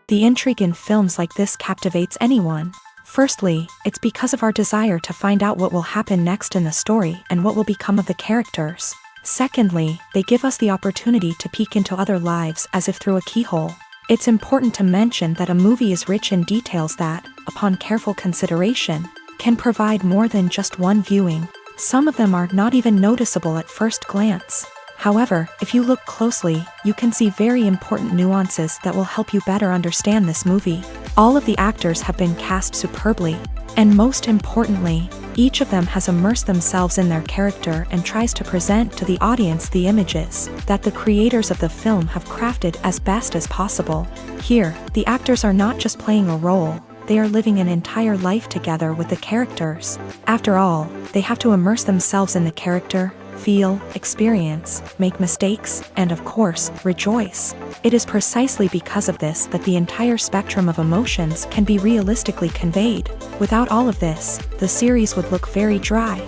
The intrigue in films like this captivates anyone. Firstly, it's because of our desire to find out what will happen next in the story and what will become of the characters. Secondly, they give us the opportunity to peek into other lives as if through a keyhole. It's important to mention that a movie is rich in details that, upon careful consideration, can provide more than just one viewing. Some of them are not even noticeable at first glance. However, if you look closely, you can see very important nuances that will help you better understand this movie. All of the actors have been cast superbly, and most importantly, each of them has immersed themselves in their character and tries to present to the audience the images that the creators of the film have crafted as best as possible. Here, the actors are not just playing a role, they are living an entire life together with the characters. After all, they have to immerse themselves in the character, feel, experience, make mistakes, and of course, rejoice. It is precisely because of this that the entire spectrum of emotions can be realistically conveyed. Without all of this, the series would look very dry.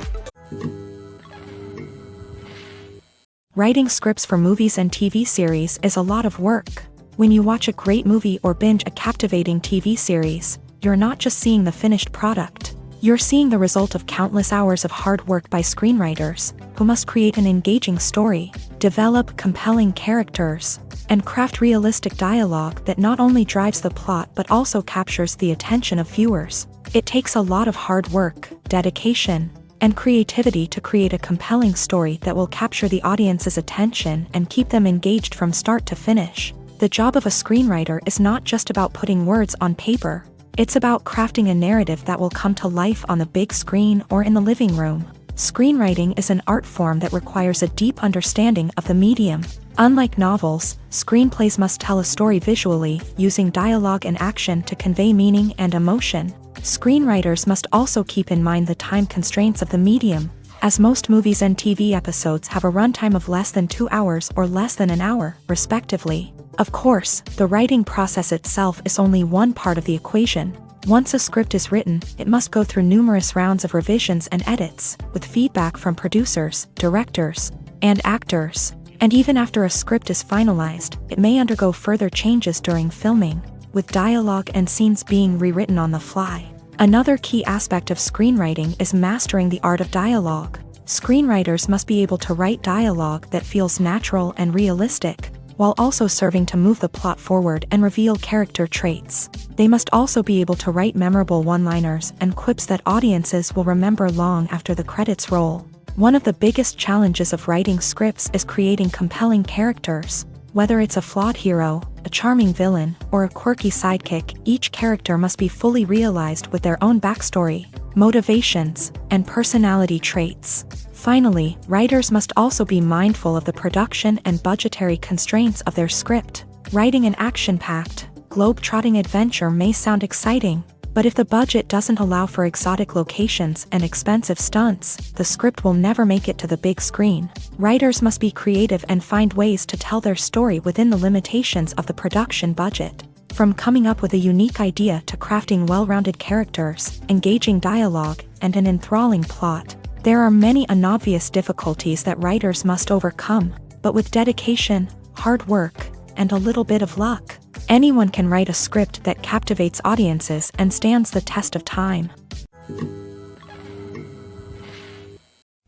Writing scripts for movies and TV series is a lot of work. When you watch a great movie or binge a captivating TV series, you're not just seeing the finished product. You're seeing the result of countless hours of hard work by screenwriters, who must create an engaging story, develop compelling characters, and craft realistic dialogue that not only drives the plot but also captures the attention of viewers. It takes a lot of hard work, dedication, and creativity to create a compelling story that will capture the audience's attention and keep them engaged from start to finish. The job of a screenwriter is not just about putting words on paper. It's about crafting a narrative that will come to life on the big screen or in the living room. Screenwriting is an art form that requires a deep understanding of the medium. Unlike novels, screenplays must tell a story visually, using dialogue and action to convey meaning and emotion. Screenwriters must also keep in mind the time constraints of the medium, as most movies and TV episodes have a runtime of less than 2 hours or less than an hour, respectively. Of course, the writing process itself is only one part of the equation. Once a script is written, it must go through numerous rounds of revisions and edits, with feedback from producers, directors, and actors. And even after a script is finalized, it may undergo further changes during filming, with dialogue and scenes being rewritten on the fly. Another key aspect of screenwriting is mastering the art of dialogue. Screenwriters must be able to write dialogue that feels natural and realistic, while also serving to move the plot forward and reveal character traits. They must also be able to write memorable one-liners and quips that audiences will remember long after the credits roll. One of the biggest challenges of writing scripts is creating compelling characters. Whether it's a flawed hero, a charming villain, or a quirky sidekick, each character must be fully realized with their own backstory, motivations, and personality traits. Finally, writers must also be mindful of the production and budgetary constraints of their script. Writing an action-packed, globe-trotting adventure may sound exciting, but if the budget doesn't allow for exotic locations and expensive stunts, the script will never make it to the big screen. Writers must be creative and find ways to tell their story within the limitations of the production budget. From coming up with a unique idea to crafting well-rounded characters, engaging dialogue, and an enthralling plot, there are many unobvious difficulties that writers must overcome, but with dedication, hard work, and a little bit of luck, anyone can write a script that captivates audiences and stands the test of time.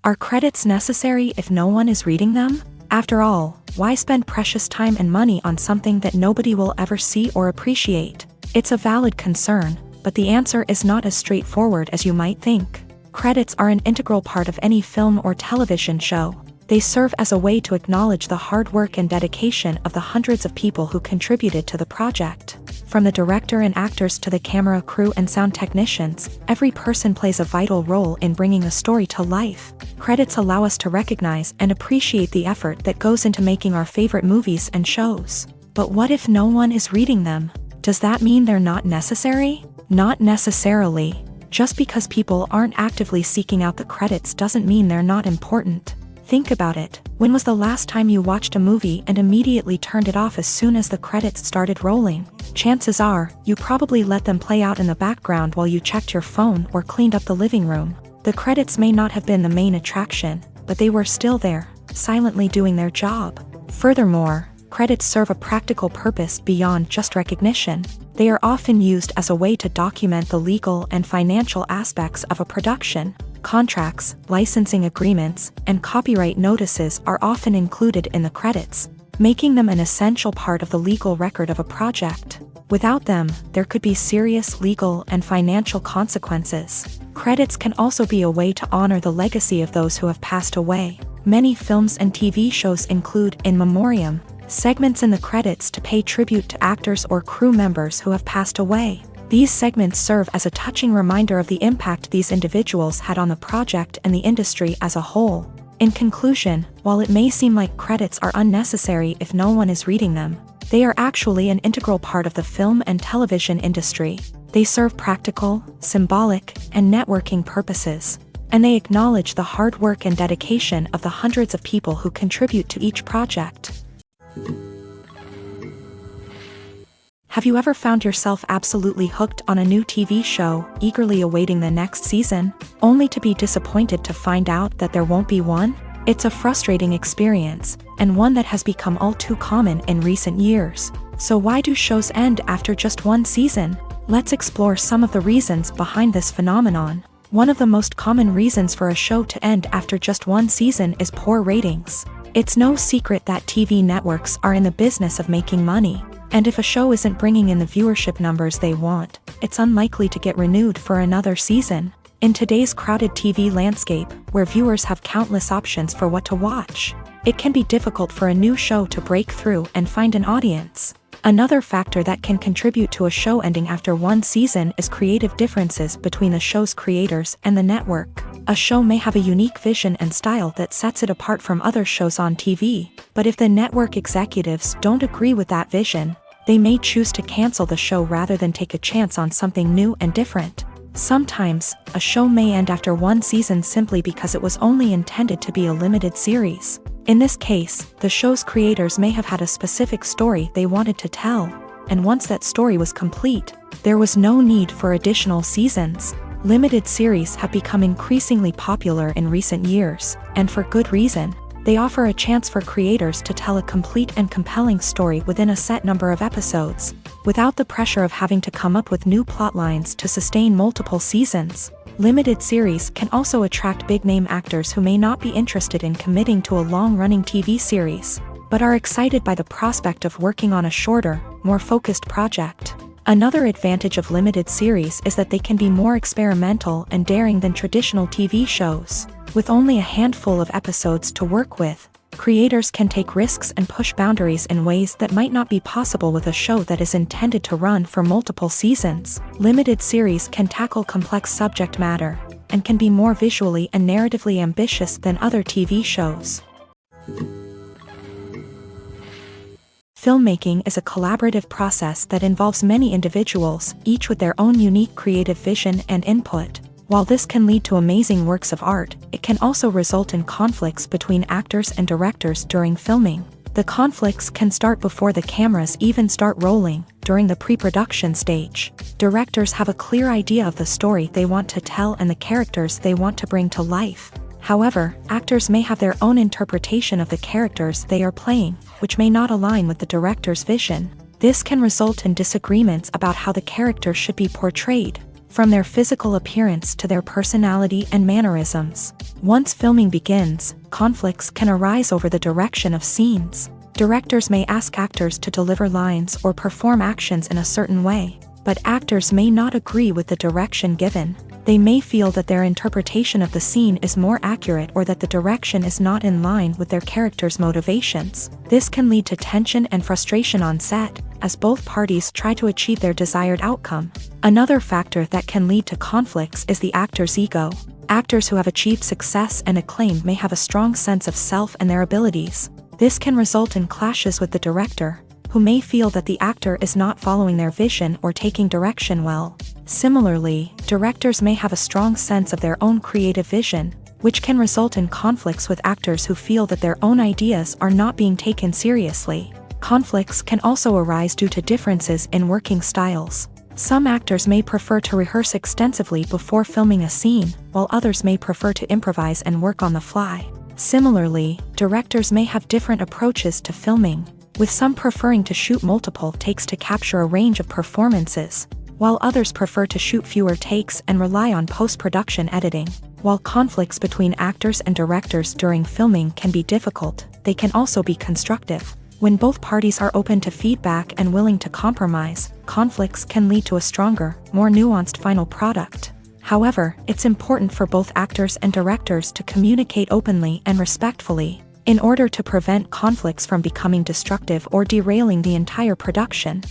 Are credits necessary if no one is reading them? After all, why spend precious time and money on something that nobody will ever see or appreciate? It's a valid concern, but the answer is not as straightforward as you might think. Credits are an integral part of any film or television show. They serve as a way to acknowledge the hard work and dedication of the hundreds of people who contributed to the project. From the director and actors to the camera crew and sound technicians, every person plays a vital role in bringing a story to life. Credits allow us to recognize and appreciate the effort that goes into making our favorite movies and shows. But what if no one is reading them? Does that mean they're not necessary? Not necessarily. Just because people aren't actively seeking out the credits doesn't mean they're not important. Think about it. When was the last time you watched a movie and immediately turned it off as soon as the credits started rolling? Chances are, you probably let them play out in the background while you checked your phone or cleaned up the living room. The credits may not have been the main attraction, but they were still there, silently doing their job. Furthermore, credits serve a practical purpose beyond just recognition. They are often used as a way to document the legal and financial aspects of a production. Contracts, licensing agreements, and copyright notices are often included in the credits, making them an essential part of the legal record of a project. Without them, there could be serious legal and financial consequences. Credits can also be a way to honor the legacy of those who have passed away. Many films and TV shows include in memoriam segments in the credits to pay tribute to actors or crew members who have passed away. These segments serve as a touching reminder of the impact these individuals had on the project and the industry as a whole. In conclusion, while it may seem like credits are unnecessary if no one is reading them, they are actually an integral part of the film and television industry. They serve practical, symbolic, and networking purposes, and they acknowledge the hard work and dedication of the hundreds of people who contribute to each project. Have you ever found yourself absolutely hooked on a new TV show, eagerly awaiting the next season, only to be disappointed to find out that there won't be one? It's a frustrating experience, and one that has become all too common in recent years. So why do shows end after just one season? Let's explore some of the reasons behind this phenomenon. One of the most common reasons for a show to end after just one season is poor ratings. It's no secret that TV networks are in the business of making money, and if a show isn't bringing in the viewership numbers they want, it's unlikely to get renewed for another season. In today's crowded TV landscape, where viewers have countless options for what to watch, it can be difficult for a new show to break through and find an audience. Another factor that can contribute to a show ending after one season is creative differences between the show's creators and the network. A show may have a unique vision and style that sets it apart from other shows on TV, but if the network executives don't agree with that vision, they may choose to cancel the show rather than take a chance on something new and different. Sometimes, a show may end after one season simply because it was only intended to be a limited series. In this case, the show's creators may have had a specific story they wanted to tell, and once that story was complete, there was no need for additional seasons. Limited series have become increasingly popular in recent years, and for good reason. They offer a chance for creators to tell a complete and compelling story within a set number of episodes, without the pressure of having to come up with new plot lines to sustain multiple seasons. Limited series can also attract big-name actors who may not be interested in committing to a long-running TV series, but are excited by the prospect of working on a shorter, more focused project. Another advantage of limited series is that they can be more experimental and daring than traditional TV shows. With only a handful of episodes to work with, creators can take risks and push boundaries in ways that might not be possible with a show that is intended to run for multiple seasons. Limited series can tackle complex subject matter, and can be more visually and narratively ambitious than other TV shows. Filmmaking is a collaborative process that involves many individuals, each with their own unique creative vision and input. While this can lead to amazing works of art, it can also result in conflicts between actors and directors during filming. The conflicts can start before the cameras even start rolling, during the pre-production stage. Directors have a clear idea of the story they want to tell and the characters they want to bring to life. However, actors may have their own interpretation of the characters they are playing, which may not align with the director's vision. This can result in disagreements about how the character should be portrayed, from their physical appearance to their personality and mannerisms. Once filming begins, conflicts can arise over the direction of scenes. Directors may ask actors to deliver lines or perform actions in a certain way, but actors may not agree with the direction given. They may feel that their interpretation of the scene is more accurate or that the direction is not in line with their character's motivations. This can lead to tension and frustration on set, as both parties try to achieve their desired outcome. Another factor that can lead to conflicts is the actor's ego. Actors who have achieved success and acclaim may have a strong sense of self and their abilities. This can result in clashes with the director, who may feel that the actor is not following their vision or taking direction well. Similarly, directors may have a strong sense of their own creative vision, which can result in conflicts with actors who feel that their own ideas are not being taken seriously. Conflicts can also arise due to differences in working styles. Some actors may prefer to rehearse extensively before filming a scene, while others may prefer to improvise and work on the fly. Similarly, directors may have different approaches to filming. with some preferring to shoot multiple takes to capture a range of performances, while others prefer to shoot fewer takes and rely on post-production editing. While conflicts between actors and directors during filming can be difficult, they can also be constructive. When both parties are open to feedback and willing to compromise, conflicts can lead to a stronger, more nuanced final product. However, it's important for both actors and directors to communicate openly and respectfully, in order to prevent conflicts from becoming destructive or derailing the entire production.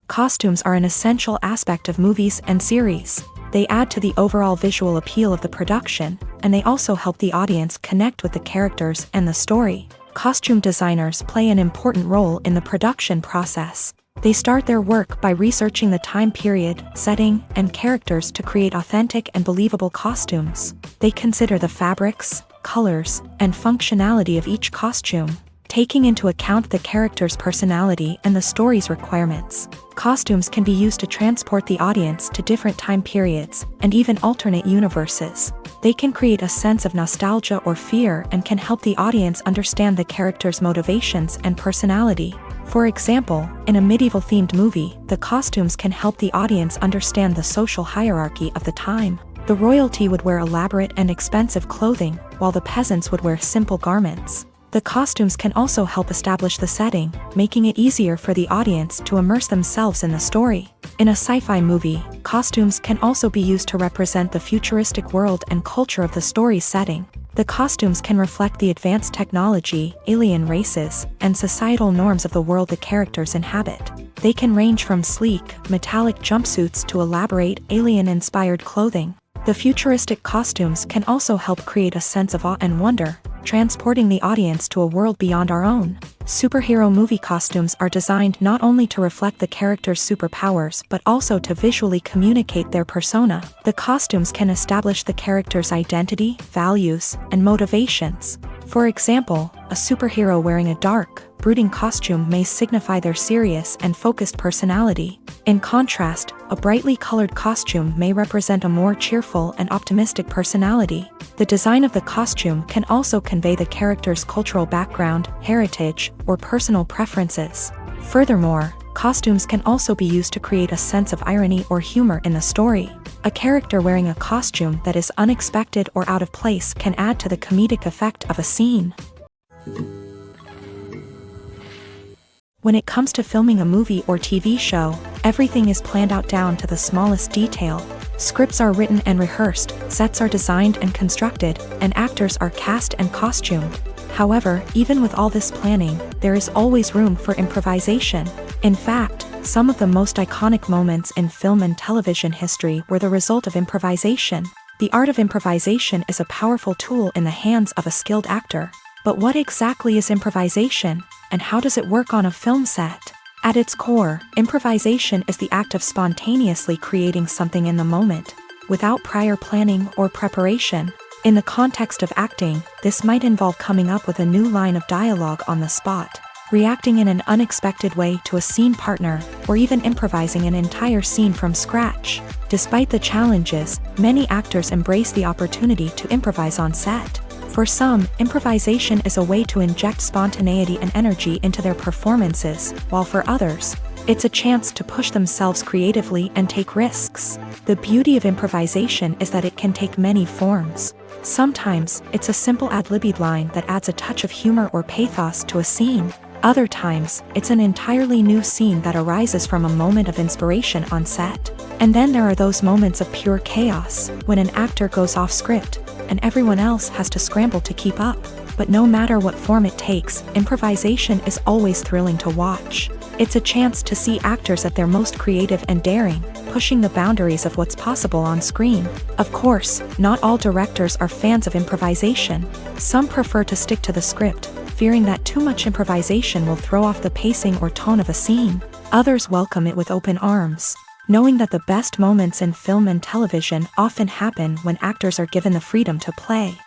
Costumes are an essential aspect of movies and series. They add to the overall visual appeal of the production, and they also help the audience connect with the characters and the story. Costume designers play an important role in the production process. They start their work by researching the time period, setting, and characters to create authentic and believable costumes. They consider the fabrics, colors, and functionality of each costume, taking into account the character's personality and the story's requirements. Costumes can be used to transport the audience to different time periods, and even alternate universes. They can create a sense of nostalgia or fear and can help the audience understand the character's motivations and personality. For example, in a medieval-themed movie, the costumes can help the audience understand the social hierarchy of the time. The royalty would wear elaborate and expensive clothing, while the peasants would wear simple garments. The costumes can also help establish the setting, making it easier for the audience to immerse themselves in the story. In a sci-fi movie, costumes can also be used to represent the futuristic world and culture of the story's setting. The costumes can reflect the advanced technology, alien races, and societal norms of the world the characters inhabit. They can range from sleek, metallic jumpsuits to elaborate, alien-inspired clothing. The futuristic costumes can also help create a sense of awe and wonder, transporting the audience to a world beyond our own. Superhero movie costumes are designed not only to reflect the character's superpowers but also to visually communicate their persona. The costumes can establish the character's identity, values, and motivations. For example, a superhero wearing a dark, brooding costume may signify their serious and focused personality. In contrast, a brightly colored costume may represent a more cheerful and optimistic personality. The design of the costume can also convey the character's cultural background, heritage, or personal preferences. Furthermore, costumes can also be used to create a sense of irony or humor in the story. A character wearing a costume that is unexpected or out of place can add to the comedic effect of a scene. When it comes to filming a movie or TV show, everything is planned out down to the smallest detail. Scripts are written and rehearsed, sets are designed and constructed, and actors are cast and costumed. However, even with all this planning, there is always room for improvisation. In fact, some of the most iconic moments in film and television history were the result of improvisation. The art of improvisation is a powerful tool in the hands of a skilled actor. But what exactly is improvisation, and how does it work on a film set? At its core, improvisation is the act of spontaneously creating something in the moment, without prior planning or preparation. In the context of acting, this might involve coming up with a new line of dialogue on the spot, reacting in an unexpected way to a scene partner, or even improvising an entire scene from scratch. Despite the challenges, many actors embrace the opportunity to improvise on set. For some, improvisation is a way to inject spontaneity and energy into their performances, while for others, it's a chance to push themselves creatively and take risks. The beauty of improvisation is that it can take many forms. Sometimes, it's a simple ad-libbed line that adds a touch of humor or pathos to a scene. Other times, it's an entirely new scene that arises from a moment of inspiration on set. And then there are those moments of pure chaos, when an actor goes off script, and everyone else has to scramble to keep up. But no matter what form it takes, improvisation is always thrilling to watch. It's a chance to see actors at their most creative and daring, pushing the boundaries of what's possible on screen. Of course, not all directors are fans of improvisation. Some prefer to stick to the script, fearing that too much improvisation will throw off the pacing or tone of a scene. Others welcome it with open arms, knowing that the best moments in film and television often happen when actors are given the freedom to play.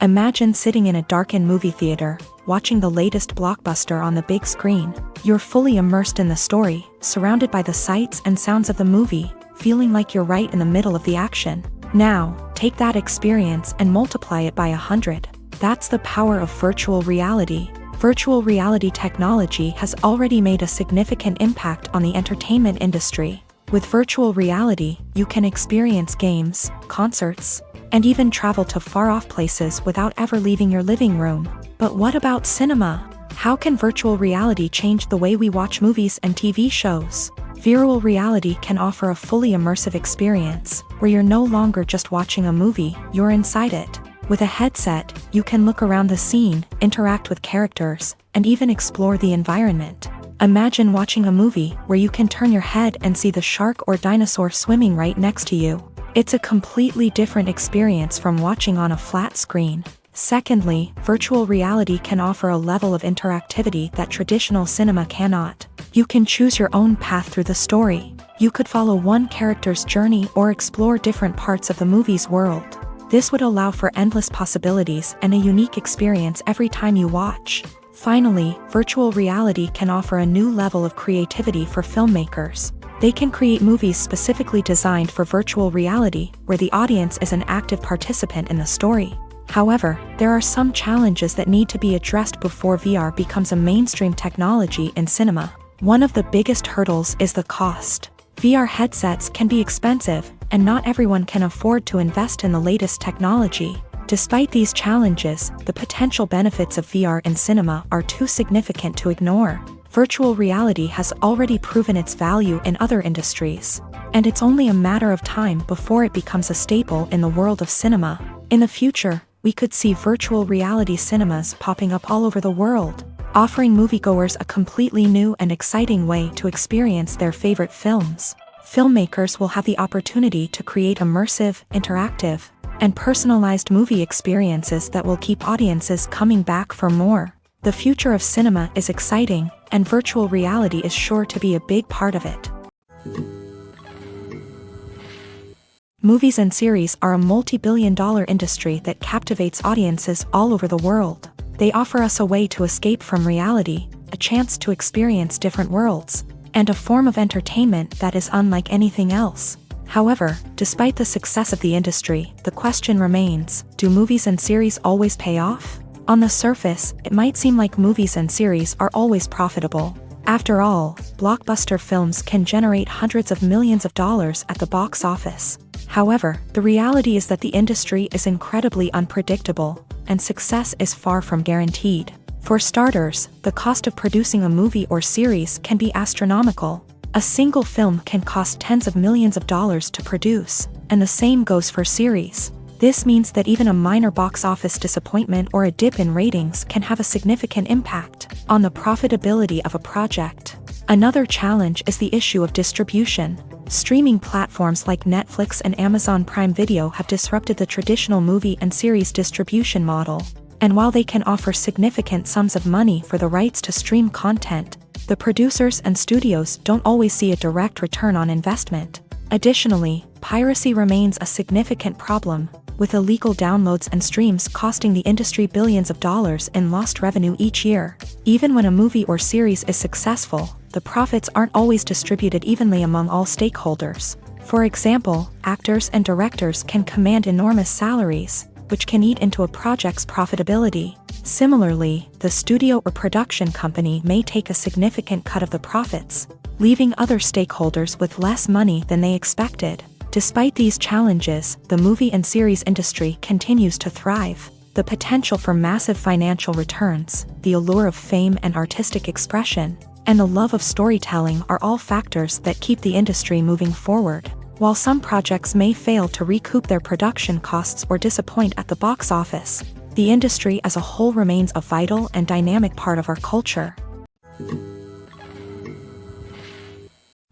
Imagine sitting in a darkened movie theater, watching the latest blockbuster on the big screen. You're fully immersed in the story, surrounded by the sights and sounds of the movie, feeling like you're right in the middle of the action. Now, take that experience and multiply it by 100. That's the power of virtual reality. Virtual reality technology has already made a significant impact on the entertainment industry. With virtual reality, you can experience games, concerts, and even travel to far-off places without ever leaving your living room. But what about cinema? How can virtual reality change the way we watch movies and TV shows? Virtual reality can offer a fully immersive experience, where you're no longer just watching a movie, you're inside it. With a headset, you can look around the scene, interact with characters, and even explore the environment. Imagine watching a movie where you can turn your head and see the shark or dinosaur swimming right next to you. It's a completely different experience from watching on a flat screen. Secondly, virtual reality can offer a level of interactivity that traditional cinema cannot. You can choose your own path through the story. You could follow one character's journey or explore different parts of the movie's world. This would allow for endless possibilities and a unique experience every time you watch. Finally, virtual reality can offer a new level of creativity for filmmakers. They can create movies specifically designed for virtual reality, where the audience is an active participant in the story. However, there are some challenges that need to be addressed before VR becomes a mainstream technology in cinema. One of the biggest hurdles is the cost. VR headsets can be expensive, and not everyone can afford to invest in the latest technology. Despite these challenges, the potential benefits of VR in cinema are too significant to ignore. Virtual reality has already proven its value in other industries, and it's only a matter of time before it becomes a staple in the world of cinema. In the future, we could see virtual reality cinemas popping up all over the world, offering moviegoers a completely new and exciting way to experience their favorite films. Filmmakers will have the opportunity to create immersive, interactive, and personalized movie experiences that will keep audiences coming back for more. The future of cinema is exciting, and virtual reality is sure to be a big part of it. Movies and series are a multi-billion-dollar industry that captivates audiences all over the world. They offer us a way to escape from reality, a chance to experience different worlds, and a form of entertainment that is unlike anything else. However, despite the success of the industry, the question remains, do movies and series always pay off? On the surface, it might seem like movies and series are always profitable. After all, blockbuster films can generate hundreds of millions of dollars at the box office. However, the reality is that the industry is incredibly unpredictable, and success is far from guaranteed. For starters, the cost of producing a movie or series can be astronomical. A single film can cost tens of millions of dollars to produce, and the same goes for series. This means that even a minor box office disappointment or a dip in ratings can have a significant impact on the profitability of a project. Another challenge is the issue of distribution. Streaming platforms like Netflix and Amazon Prime Video have disrupted the traditional movie and series distribution model. And while they can offer significant sums of money for the rights to stream content, the producers and studios don't always see a direct return on investment. Additionally, piracy remains a significant problem, with illegal downloads and streams costing the industry billions of dollars in lost revenue each year. Even when a movie or series is successful, the profits aren't always distributed evenly among all stakeholders. For example, actors and directors can command enormous salaries, which can eat into a project's profitability. Similarly, the studio or production company may take a significant cut of the profits, leaving other stakeholders with less money than they expected. Despite these challenges, the movie and series industry continues to thrive. The potential for massive financial returns, the allure of fame and artistic expression, and the love of storytelling are all factors that keep the industry moving forward. While some projects may fail to recoup their production costs or disappoint at the box office, the industry as a whole remains a vital and dynamic part of our culture.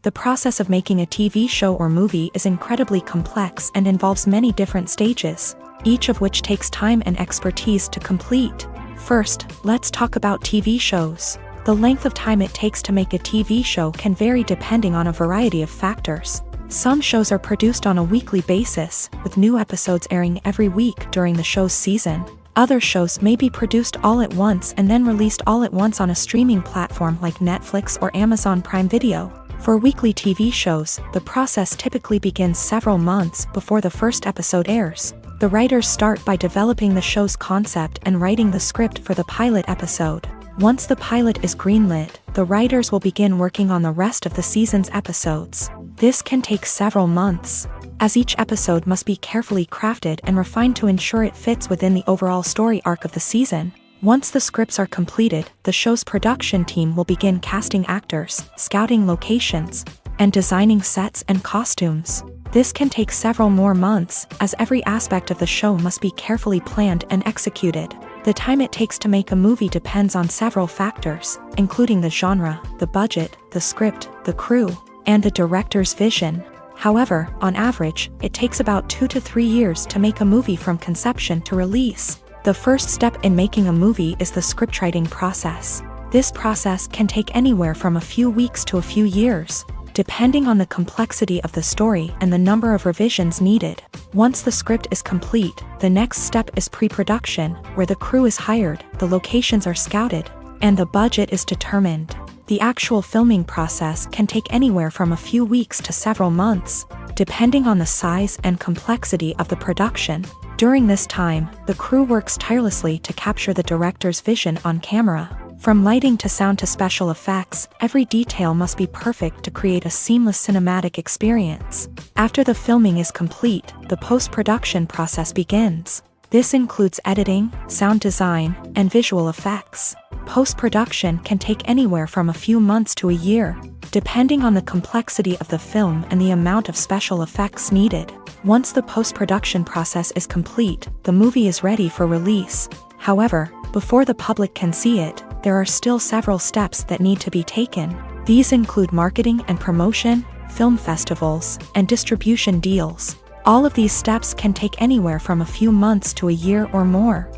The process of making a TV show or movie is incredibly complex and involves many different stages, each of which takes time and expertise to complete. First, let's talk about TV shows. The length of time it takes to make a TV show can vary depending on a variety of factors. Some shows are produced on a weekly basis, with new episodes airing every week during the show's season. Other shows may be produced all at once and then released all at once on a streaming platform like Netflix or Amazon Prime Video. For weekly TV shows, the process typically begins several months before the first episode airs. The writers start by developing the show's concept and writing the script for the pilot episode. Once the pilot is greenlit, the writers will begin working on the rest of the season's episodes. This can take several months, as each episode must be carefully crafted and refined to ensure it fits within the overall story arc of the season. Once the scripts are completed, the show's production team will begin casting actors, scouting locations, and designing sets and costumes. This can take several more months, as every aspect of the show must be carefully planned and executed. The time it takes to make a movie depends on several factors, including the genre, the budget, the script, the crew, and the director's vision. However, on average, it takes about 2 to 3 years to make a movie from conception to release. The first step in making a movie is the scriptwriting process. This process can take anywhere from a few weeks to a few years, depending on the complexity of the story and the number of revisions needed. Once the script is complete, the next step is pre-production, where the crew is hired, the locations are scouted, and the budget is determined. The actual filming process can take anywhere from a few weeks to several months, depending on the size and complexity of the production. During this time, the crew works tirelessly to capture the director's vision on camera. From lighting to sound to special effects, every detail must be perfect to create a seamless cinematic experience. After the filming is complete, the post-production process begins. This includes editing, sound design, and visual effects. Post-production can take anywhere from a few months to a year, depending on the complexity of the film and the amount of special effects needed. Once the post-production process is complete, the movie is ready for release. However, before the public can see it, there are still several steps that need to be taken. These include marketing and promotion, film festivals, and distribution deals. All of these steps can take anywhere from a few months to a year or more.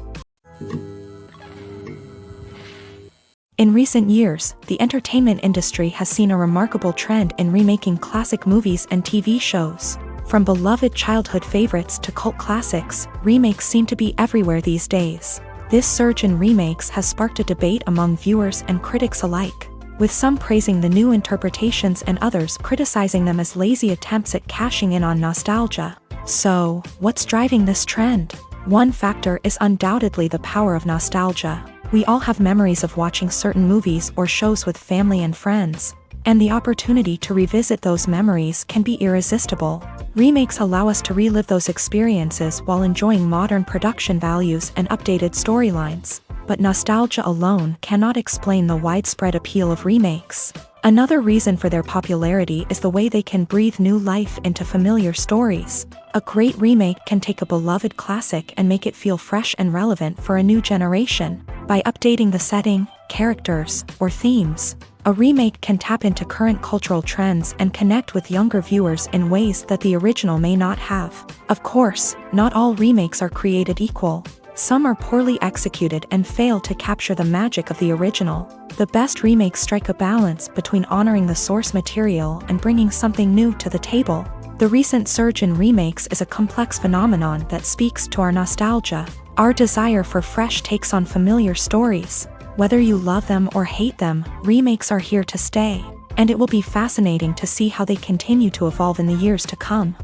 In recent years, the entertainment industry has seen a remarkable trend in remaking classic movies and TV shows. From beloved childhood favorites to cult classics, remakes seem to be everywhere these days. This surge in remakes has sparked a debate among viewers and critics alike, with some praising the new interpretations and others criticizing them as lazy attempts at cashing in on nostalgia. So, what's driving this trend? One factor is undoubtedly the power of nostalgia. We all have memories of watching certain movies or shows with family and friends, and the opportunity to revisit those memories can be irresistible. Remakes allow us to relive those experiences while enjoying modern production values and updated storylines. But nostalgia alone cannot explain the widespread appeal of remakes. Another reason for their popularity is the way they can breathe new life into familiar stories. A great remake can take a beloved classic and make it feel fresh and relevant for a new generation. By updating the setting, characters, or themes, a remake can tap into current cultural trends and connect with younger viewers in ways that the original may not have. Of course, not all remakes are created equal. Some are poorly executed and fail to capture the magic of the original. The best remakes strike a balance between honoring the source material and bringing something new to the table. The recent surge in remakes is a complex phenomenon that speaks to our nostalgia, our desire for fresh takes on familiar stories. Whether you love them or hate them, remakes are here to stay, and it will be fascinating to see how they continue to evolve in the years to come.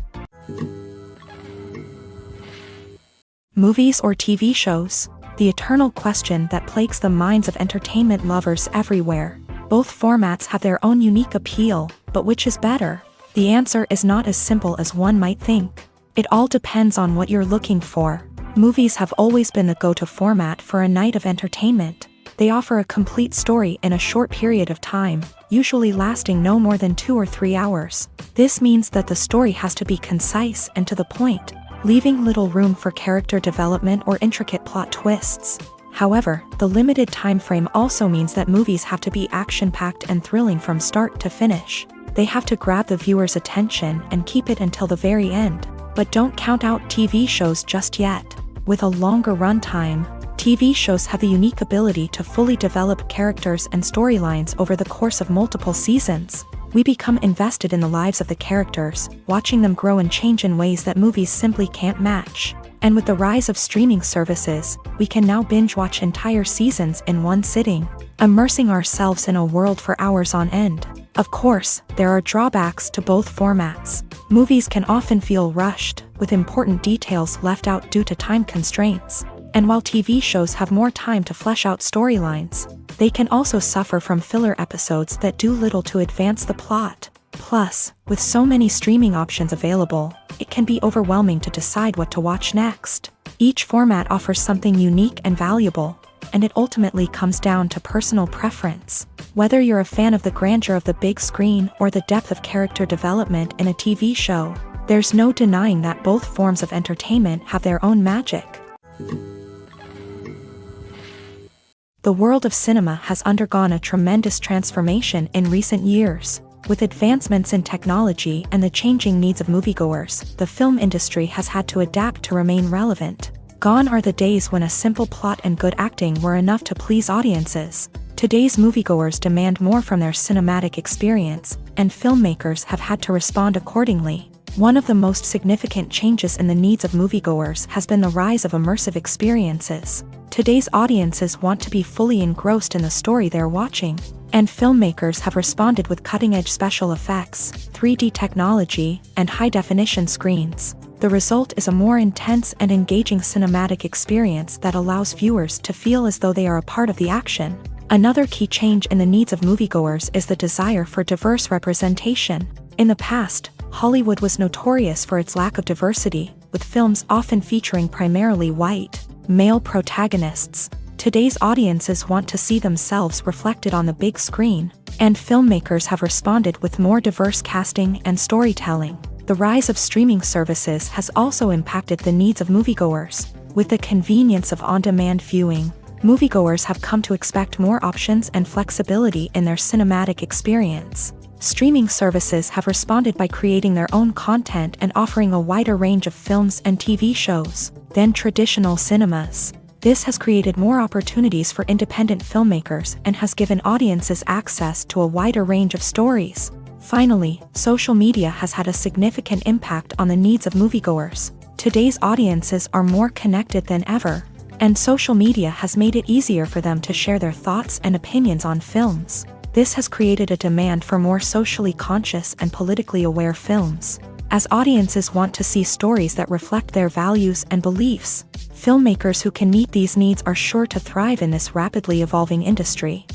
Movies or TV shows? The eternal question that plagues the minds of entertainment lovers everywhere. Both formats have their own unique appeal, but which is better? The answer is not as simple as one might think. It all depends on what you're looking for. Movies have always been the go-to format for a night of entertainment. They offer a complete story in a short period of time, usually lasting no more than 2 or 3 hours. This means that the story has to be concise and to the point, leaving little room for character development or intricate plot twists. However, the limited time frame also means that movies have to be action-packed and thrilling from start to finish. They have to grab the viewer's attention and keep it until the very end. But don't count out TV shows just yet. With a longer runtime, TV shows have the unique ability to fully develop characters and storylines over the course of multiple seasons. We become invested in the lives of the characters, watching them grow and change in ways that movies simply can't match. And with the rise of streaming services, we can now binge-watch entire seasons in one sitting, immersing ourselves in a world for hours on end. Of course, there are drawbacks to both formats. Movies can often feel rushed, with important details left out due to time constraints. And while TV shows have more time to flesh out storylines, they can also suffer from filler episodes that do little to advance the plot. Plus, with so many streaming options available, it can be overwhelming to decide what to watch next. Each format offers something unique and valuable, and it ultimately comes down to personal preference. Whether you're a fan of the grandeur of the big screen or the depth of character development in a TV show, there's no denying that both forms of entertainment have their own magic. The world of cinema has undergone a tremendous transformation in recent years. With advancements in technology and the changing needs of moviegoers, the film industry has had to adapt to remain relevant. Gone are the days when a simple plot and good acting were enough to please audiences. Today's moviegoers demand more from their cinematic experience, and filmmakers have had to respond accordingly. One of the most significant changes in the needs of moviegoers has been the rise of immersive experiences. Today's audiences want to be fully engrossed in the story they're watching, and filmmakers have responded with cutting-edge special effects, 3D technology, and high-definition screens. The result is a more intense and engaging cinematic experience that allows viewers to feel as though they are a part of the action. Another key change in the needs of moviegoers is the desire for diverse representation. In the past, Hollywood was notorious for its lack of diversity, with films often featuring primarily white, male protagonists. Today's audiences want to see themselves reflected on the big screen, and filmmakers have responded with more diverse casting and storytelling. The rise of streaming services has also impacted the needs of moviegoers. With the convenience of on-demand viewing, moviegoers have come to expect more options and flexibility in their cinematic experience. Streaming services have responded by creating their own content and offering a wider range of films and TV shows than traditional cinemas. This has created more opportunities for independent filmmakers and has given audiences access to a wider range of stories. Finally, social media has had a significant impact on the needs of moviegoers. Today's audiences are more connected than ever, and social media has made it easier for them to share their thoughts and opinions on films. This has created a demand for more socially conscious and politically aware films. As audiences want to see stories that reflect their values and beliefs, filmmakers who can meet these needs are sure to thrive in this rapidly evolving industry.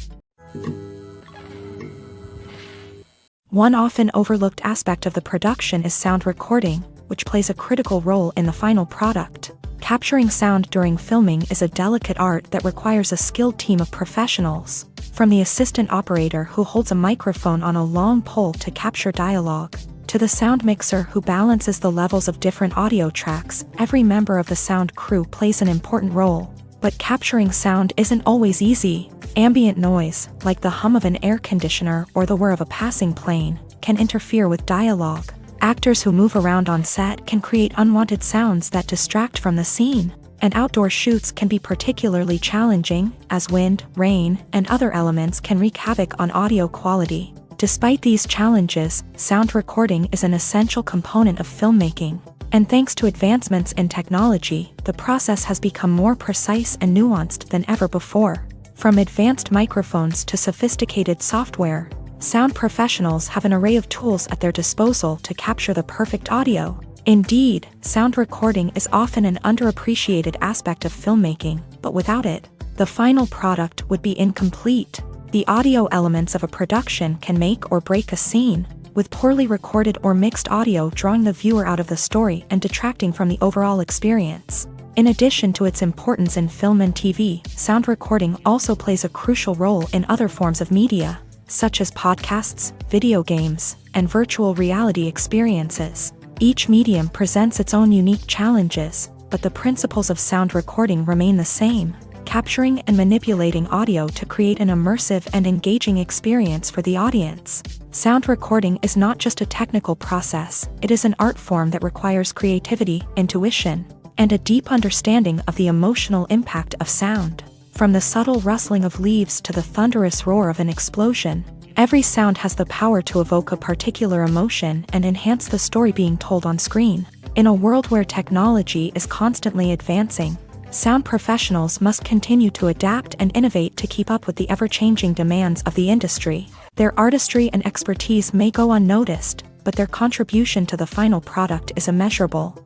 One often overlooked aspect of the production is sound recording, which plays a critical role in the final product. Capturing sound during filming is a delicate art that requires a skilled team of professionals. From the assistant operator who holds a microphone on a long pole to capture dialogue, to the sound mixer who balances the levels of different audio tracks, every member of the sound crew plays an important role. But capturing sound isn't always easy. Ambient noise, like the hum of an air conditioner or the whir of a passing plane, can interfere with dialogue. Actors who move around on set can create unwanted sounds that distract from the scene. And outdoor shoots can be particularly challenging, as wind, rain, and other elements can wreak havoc on audio quality. Despite these challenges, sound recording is an essential component of filmmaking. And thanks to advancements in technology, the process has become more precise and nuanced than ever before. From advanced microphones to sophisticated software, sound professionals have an array of tools at their disposal to capture the perfect audio. Indeed, sound recording is often an underappreciated aspect of filmmaking, but without it, the final product would be incomplete. The audio elements of a production can make or break a scene, with poorly recorded or mixed audio drawing the viewer out of the story and detracting from the overall experience. In addition to its importance in film and TV, sound recording also plays a crucial role in other forms of media, such as podcasts, video games, and virtual reality experiences. Each medium presents its own unique challenges, but the principles of sound recording remain the same: capturing and manipulating audio to create an immersive and engaging experience for the audience. Sound recording is not just a technical process, it is an art form that requires creativity, intuition, and a deep understanding of the emotional impact of sound. From the subtle rustling of leaves to the thunderous roar of an explosion, every sound has the power to evoke a particular emotion and enhance the story being told on screen. In a world where technology is constantly advancing, sound professionals must continue to adapt and innovate to keep up with the ever-changing demands of the industry. Their artistry and expertise may go unnoticed, but their contribution to the final product is immeasurable.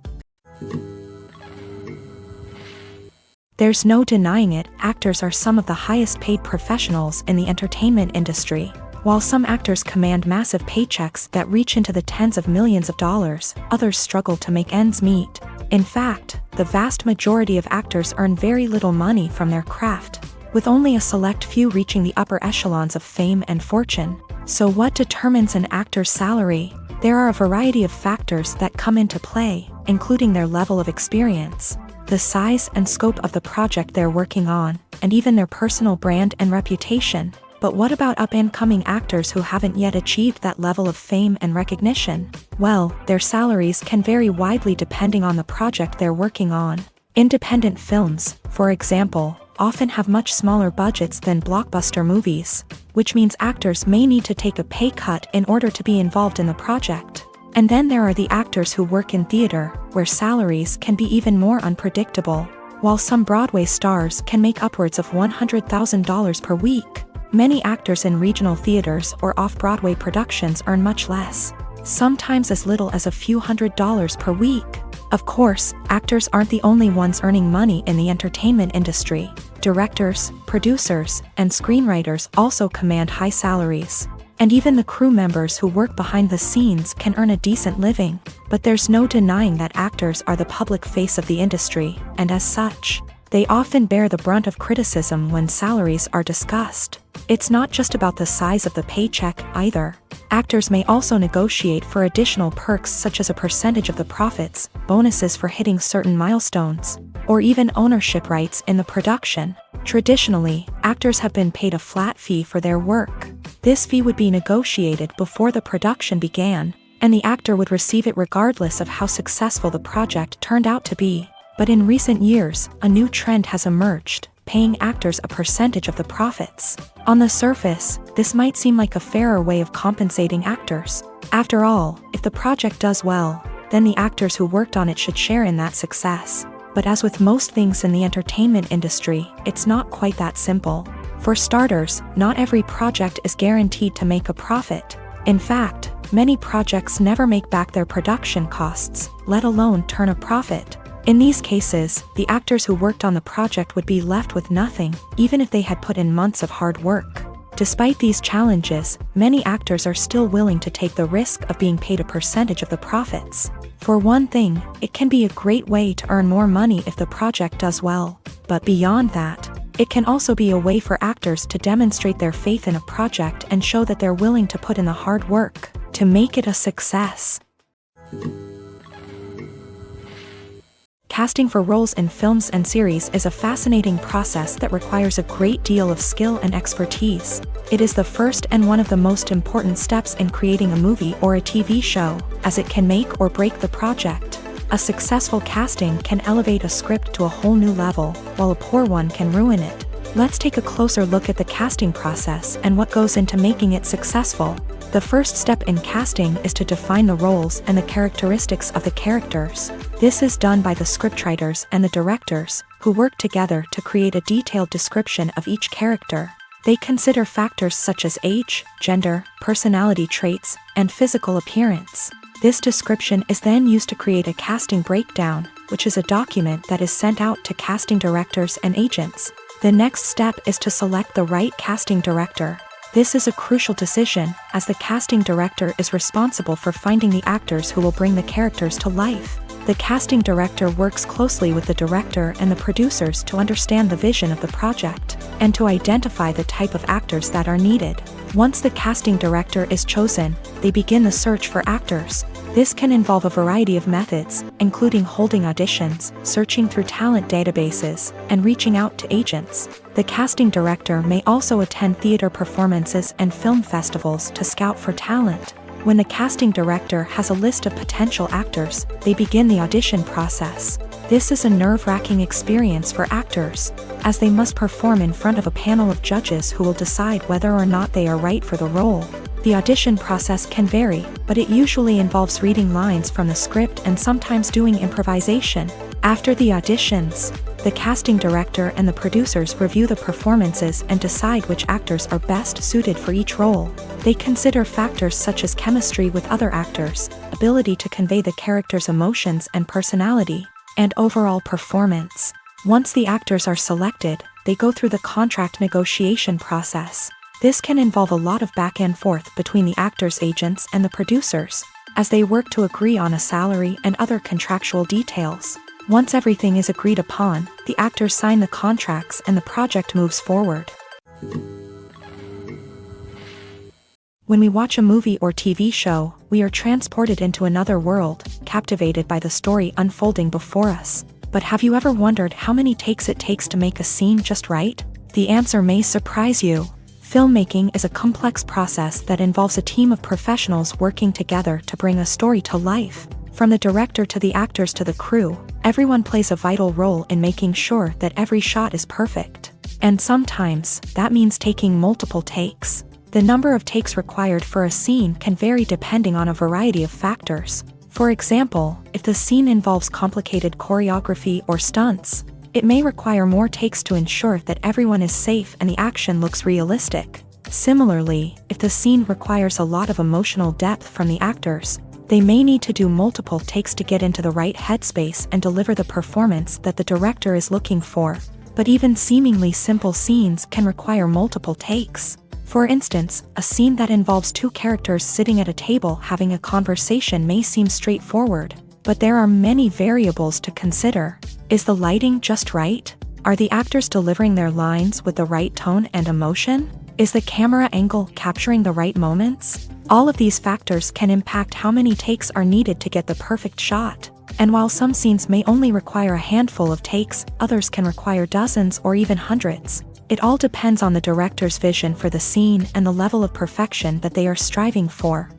There's no denying it, actors are some of the highest paid professionals in the entertainment industry. While some actors command massive paychecks that reach into the tens of millions of dollars, others struggle to make ends meet. In fact, the vast majority of actors earn very little money from their craft, with only a select few reaching the upper echelons of fame and fortune. So what determines an actor's salary? There are a variety of factors that come into play, including their level of experience, the size and scope of the project they're working on, and even their personal brand and reputation. But what about up-and-coming actors who haven't yet achieved that level of fame and recognition? Well, their salaries can vary widely depending on the project they're working on. Independent films, for example, often have much smaller budgets than blockbuster movies, which means actors may need to take a pay cut in order to be involved in the project. And then there are the actors who work in theater, where salaries can be even more unpredictable. While some Broadway stars can make upwards of $100,000 per week, many actors in regional theaters or off-Broadway productions earn much less, sometimes as little as a few $100s per week. Of course, actors aren't the only ones earning money in the entertainment industry. Directors, producers, and screenwriters also command high salaries. And even the crew members who work behind the scenes can earn a decent living. But there's no denying that actors are the public face of the industry, and as such, they often bear the brunt of criticism when salaries are discussed. It's not just about the size of the paycheck, either. Actors may also negotiate for additional perks such as a percentage of the profits, bonuses for hitting certain milestones, or even ownership rights in the production. Traditionally, actors have been paid a flat fee for their work. This fee would be negotiated before the production began, and the actor would receive it regardless of how successful the project turned out to be. But in recent years, a new trend has emerged, paying actors a percentage of the profits. On the surface, this might seem like a fairer way of compensating actors. After all, if the project does well, then the actors who worked on it should share in that success. But as with most things in the entertainment industry, it's not quite that simple. For starters, not every project is guaranteed to make a profit. In fact, many projects never make back their production costs, let alone turn a profit. In these cases, the actors who worked on the project would be left with nothing, even if they had put in months of hard work. Despite these challenges, many actors are still willing to take the risk of being paid a percentage of the profits. For one thing, it can be a great way to earn more money if the project does well. But beyond that, it can also be a way for actors to demonstrate their faith in a project and show that they're willing to put in the hard work to make it a success. Casting for roles in films and series is a fascinating process that requires a great deal of skill and expertise. It is the first and one of the most important steps in creating a movie or a TV show, as it can make or break the project. A successful casting can elevate a script to a whole new level, while a poor one can ruin it. Let's take a closer look at the casting process and what goes into making it successful. The first step in casting is to define the roles and the characteristics of the characters. This is done by the scriptwriters and the directors, who work together to create a detailed description of each character. They consider factors such as age, gender, personality traits, and physical appearance. This description is then used to create a casting breakdown, which is a document that is sent out to casting directors and agents. The next step is to select the right casting director. This is a crucial decision, as the casting director is responsible for finding the actors who will bring the characters to life. The casting director works closely with the director and the producers to understand the vision of the project, and to identify the type of actors that are needed. Once the casting director is chosen, they begin the search for actors. This can involve a variety of methods, including holding auditions, searching through talent databases, and reaching out to agents. The casting director may also attend theater performances and film festivals to scout for talent. When the casting director has a list of potential actors, they begin the audition process. This is a nerve-wracking experience for actors, as they must perform in front of a panel of judges who will decide whether or not they are right for the role. The audition process can vary, but it usually involves reading lines from the script and sometimes doing improvisation. After the auditions, The casting director and the producers review the performances and decide which actors are best suited for each role. They consider factors such as chemistry with other actors, ability to convey the character's emotions and personality, and overall performance. Once the actors are selected, they go through the contract negotiation process. This can involve a lot of back and forth between the actors' agents and the producers, as they work to agree on a salary and other contractual details. Once everything is agreed upon, the actors sign the contracts and the project moves forward. When we watch a movie or TV show, we are transported into another world, captivated by the story unfolding before us. But have you ever wondered how many takes it takes to make a scene just right? The answer may surprise you. Filmmaking is a complex process that involves a team of professionals working together to bring a story to life. From the director to the actors to the crew, everyone plays a vital role in making sure that every shot is perfect. And sometimes, that means taking multiple takes. The number of takes required for a scene can vary depending on a variety of factors. For example, if the scene involves complicated choreography or stunts, it may require more takes to ensure that everyone is safe and the action looks realistic. Similarly, if the scene requires a lot of emotional depth from the actors, they may need to do multiple takes to get into the right headspace and deliver the performance that the director is looking for. But even seemingly simple scenes can require multiple takes. For instance, a scene that involves two characters sitting at a table having a conversation may seem straightforward, but there are many variables to consider. Is the lighting just right? Are the actors delivering their lines with the right tone and emotion? Is the camera angle capturing the right moments? All of these factors can impact how many takes are needed to get the perfect shot. And while some scenes may only require a handful of takes, others can require dozens or even hundreds. It all depends on the director's vision for the scene and the level of perfection that they are striving for.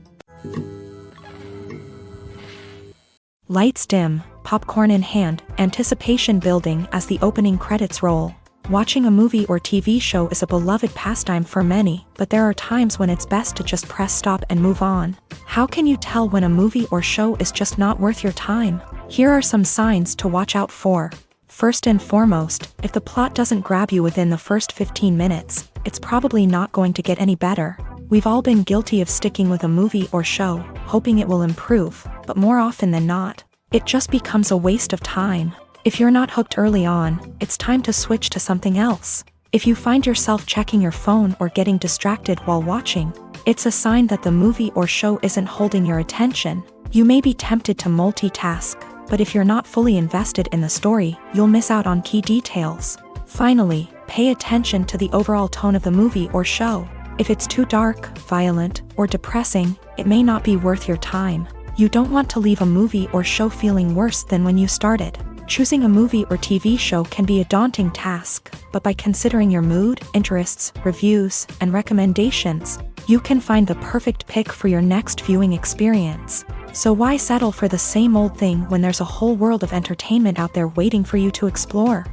Lights dim, popcorn in hand, anticipation building as the opening credits roll. Watching a movie or TV show is a beloved pastime for many, but there are times when it's best to just press stop and move on. How can you tell when a movie or show is just not worth your time? Here are some signs to watch out for. First and foremost, if the plot doesn't grab you within the first 15 minutes, it's probably not going to get any better. We've all been guilty of sticking with a movie or show, hoping it will improve, but more often than not, it just becomes a waste of time. If you're not hooked early on, it's time to switch to something else. If you find yourself checking your phone or getting distracted while watching, it's a sign that the movie or show isn't holding your attention. You may be tempted to multitask, but if you're not fully invested in the story, you'll miss out on key details. Finally, pay attention to the overall tone of the movie or show. If it's too dark, violent, or depressing, it may not be worth your time. You don't want to leave a movie or show feeling worse than when you started. Choosing a movie or TV show can be a daunting task, but by considering your mood, interests, reviews, and recommendations, you can find the perfect pick for your next viewing experience. So why settle for the same old thing when there's a whole world of entertainment out there waiting for you to explore?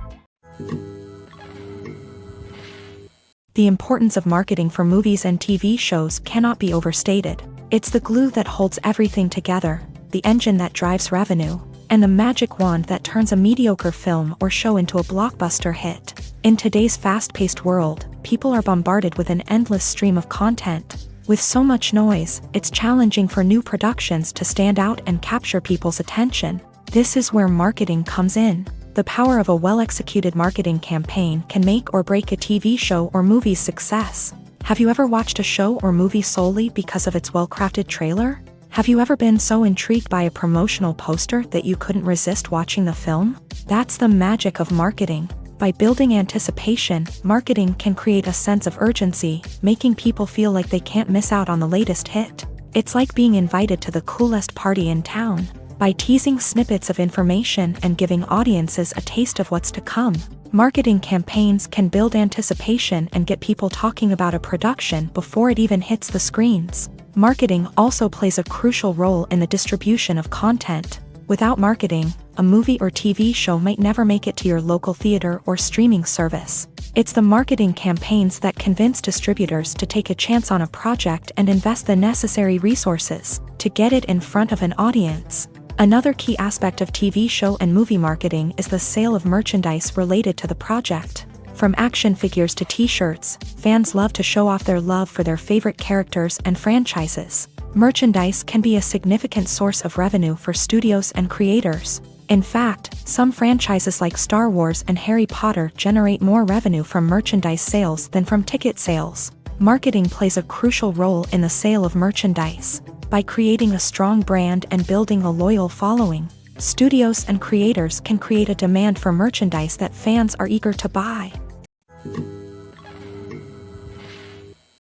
The importance of marketing for movies and TV shows cannot be overstated. It's the glue that holds everything together, the engine that drives revenue, and the magic wand that turns a mediocre film or show into a blockbuster hit. In today's fast-paced world, people are bombarded with an endless stream of content. With so much noise, it's challenging for new productions to stand out and capture people's attention. This is where marketing comes in. The power of a well-executed marketing campaign can make or break a TV show or movie's success. Have you ever watched a show or movie solely because of its well-crafted trailer? Have you ever been so intrigued by a promotional poster that you couldn't resist watching the film? That's the magic of marketing. By building anticipation, marketing can create a sense of urgency, making people feel like they can't miss out on the latest hit. It's like being invited to the coolest party in town. By teasing snippets of information and giving audiences a taste of what's to come, marketing campaigns can build anticipation and get people talking about a production before it even hits the screens. Marketing also plays a crucial role in the distribution of content. Without marketing, a movie or TV show might never make it to your local theater or streaming service. It's the marketing campaigns that convince distributors to take a chance on a project and invest the necessary resources to get it in front of an audience. Another key aspect of TV show and movie marketing is the sale of merchandise related to the project. From action figures to t-shirts, fans love to show off their love for their favorite characters and franchises. Merchandise can be a significant source of revenue for studios and creators. In fact, some franchises like Star Wars and Harry Potter generate more revenue from merchandise sales than from ticket sales. Marketing plays a crucial role in the sale of merchandise. By creating a strong brand and building a loyal following, studios and creators can create a demand for merchandise that fans are eager to buy.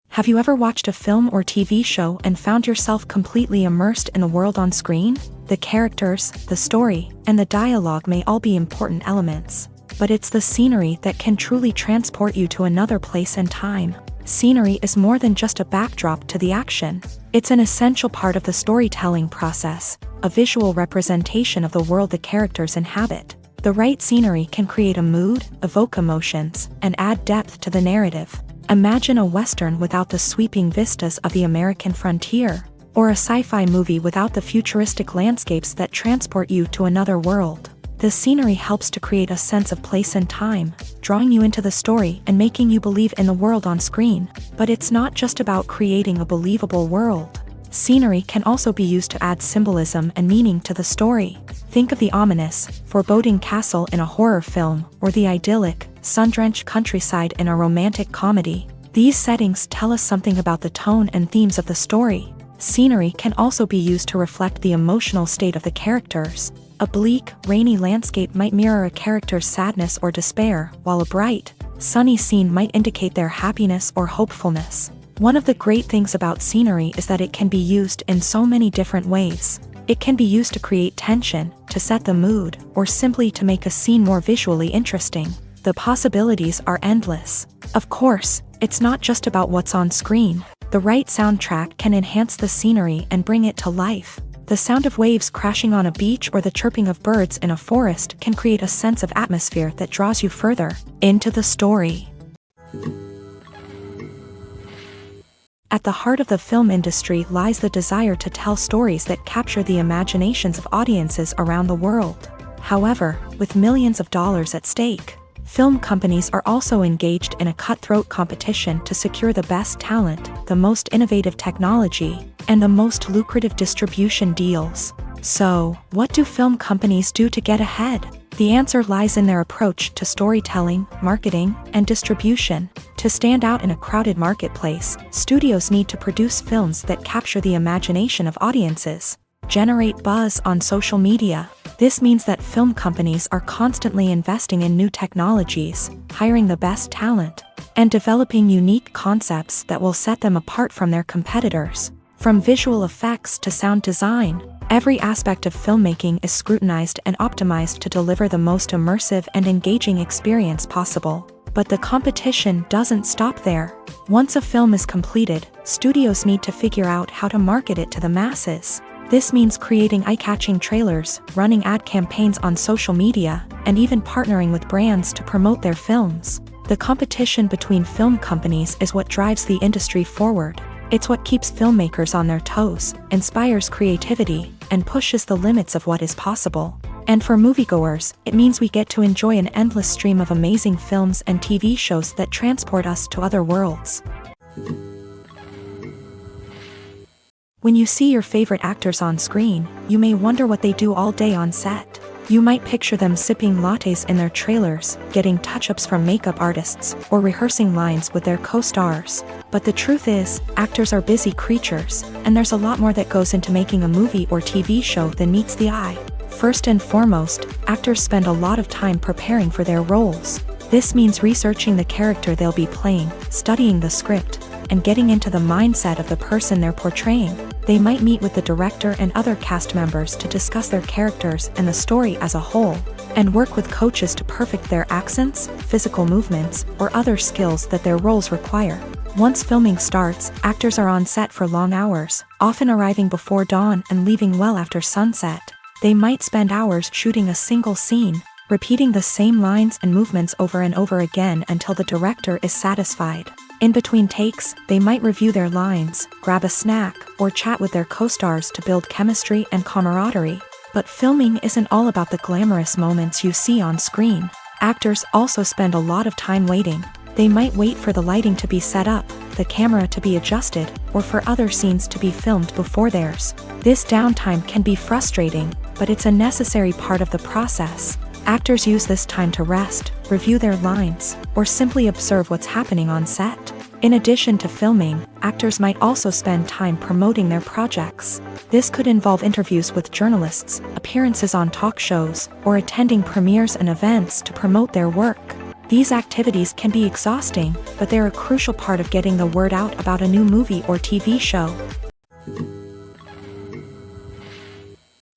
Have you ever watched a film or TV show and found yourself completely immersed in the world on screen? The characters, the story, and the dialogue may all be important elements, but it's the scenery that can truly transport you to another place and time. Scenery is more than just a backdrop to the action. It's an essential part of the storytelling process, a visual representation of the world the characters inhabit. The right scenery can create a mood, evoke emotions, and add depth to the narrative. Imagine a Western without the sweeping vistas of the American frontier, or a sci-fi movie without the futuristic landscapes that transport you to another world. The scenery helps to create a sense of place and time, drawing you into the story and making you believe in the world on screen. But it's not just about creating a believable world. Scenery can also be used to add symbolism and meaning to the story. Think of the ominous, foreboding castle in a horror film, or the idyllic, sun-drenched countryside in a romantic comedy. These settings tell us something about the tone and themes of the story. Scenery can also be used to reflect the emotional state of the characters. A bleak, rainy landscape might mirror a character's sadness or despair, while a bright, sunny scene might indicate their happiness or hopefulness. One of the great things about scenery is that it can be used in so many different ways. It can be used to create tension, to set the mood, or simply to make a scene more visually interesting. The possibilities are endless. Of course, it's not just about what's on screen. The right soundtrack can enhance the scenery and bring it to life. The sound of waves crashing on a beach or the chirping of birds in a forest can create a sense of atmosphere that draws you further into the story. At the heart of the film industry lies the desire to tell stories that capture the imaginations of audiences around the world. However, with millions of dollars at stake, film companies are also engaged in a cutthroat competition to secure the best talent, the most innovative technology, and the most lucrative distribution deals. So, what do film companies do to get ahead? The answer lies in their approach to storytelling, marketing, and distribution. To stand out in a crowded marketplace, studios need to produce films that capture the imagination of audiences, generate buzz on social media. This means that film companies are constantly investing in new technologies, hiring the best talent, and developing unique concepts that will set them apart from their competitors. From visual effects to sound design, every aspect of filmmaking is scrutinized and optimized to deliver the most immersive and engaging experience possible. But the competition doesn't stop there. Once a film is completed, studios need to figure out how to market it to the masses. This means creating eye-catching trailers, running ad campaigns on social media, and even partnering with brands to promote their films. The competition between film companies is what drives the industry forward. It's what keeps filmmakers on their toes, inspires creativity, and pushes the limits of what is possible. And for moviegoers, it means we get to enjoy an endless stream of amazing films and TV shows that transport us to other worlds. When you see your favorite actors on screen, you may wonder what they do all day on set. You might picture them sipping lattes in their trailers, getting touch-ups from makeup artists, or rehearsing lines with their co-stars. But the truth is, actors are busy creatures, and there's a lot more that goes into making a movie or TV show than meets the eye. First and foremost, actors spend a lot of time preparing for their roles. This means researching the character they'll be playing, studying the script, and getting into the mindset of the person they're portraying. They might meet with the director and other cast members to discuss their characters and the story as a whole, and work with coaches to perfect their accents, physical movements, or other skills that their roles require. Once filming starts, actors are on set for long hours, often arriving before dawn and leaving well after sunset. They might spend hours shooting a single scene, repeating the same lines and movements over and over again until the director is satisfied. In between takes, they might review their lines, grab a snack, or chat with their co-stars to build chemistry and camaraderie. But filming isn't all about the glamorous moments you see on screen. Actors also spend a lot of time waiting. They might wait for the lighting to be set up, the camera to be adjusted, or for other scenes to be filmed before theirs. This downtime can be frustrating, but it's a necessary part of the process. Actors use this time to rest, review their lines, or simply observe what's happening on set. In addition to filming, actors might also spend time promoting their projects. This could involve interviews with journalists, appearances on talk shows, or attending premieres and events to promote their work. These activities can be exhausting, but they're a crucial part of getting the word out about a new movie or TV show.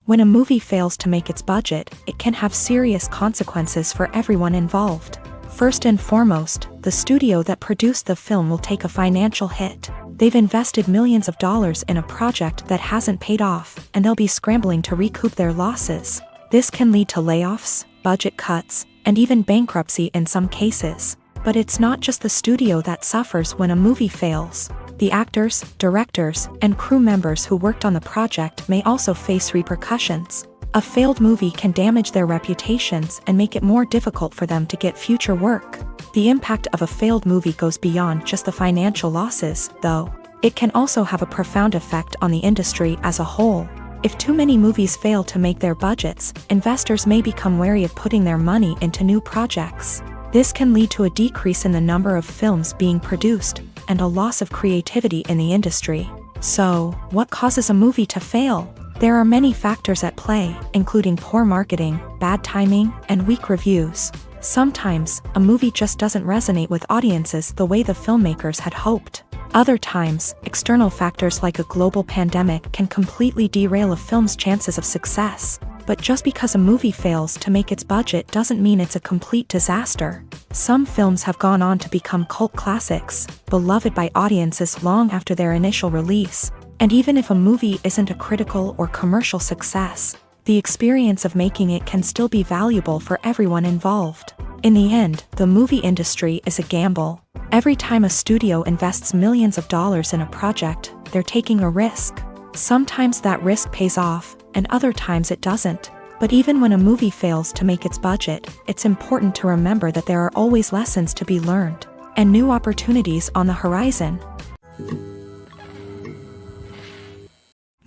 When a movie fails to make its budget, it can have serious consequences for everyone involved. First and foremost, the studio that produced the film will take a financial hit. They've invested millions of dollars in a project that hasn't paid off, and they'll be scrambling to recoup their losses. This can lead to layoffs, budget cuts, and even bankruptcy in some cases. But it's not just the studio that suffers when a movie fails. The actors, directors, and crew members who worked on the project may also face repercussions. A failed movie can damage their reputations and make it more difficult for them to get future work. The impact of a failed movie goes beyond just the financial losses, though. It can also have a profound effect on the industry as a whole. If too many movies fail to make their budgets, investors may become wary of putting their money into new projects. This can lead to a decrease in the number of films being produced, and a loss of creativity in the industry. So, what causes a movie to fail? There are many factors at play, including poor marketing, bad timing, and weak reviews. Sometimes, a movie just doesn't resonate with audiences the way the filmmakers had hoped. Other times, external factors like a global pandemic can completely derail a film's chances of success. But just because a movie fails to make its budget doesn't mean it's a complete disaster. Some films have gone on to become cult classics, beloved by audiences long after their initial release. And even if a movie isn't a critical or commercial success, the experience of making it can still be valuable for everyone involved. In the end, the movie industry is a gamble. Every time a studio invests millions of dollars in a project, they're taking a risk. Sometimes that risk pays off, and other times it doesn't. But even when a movie fails to make its budget, it's important to remember that there are always lessons to be learned, and new opportunities on the horizon.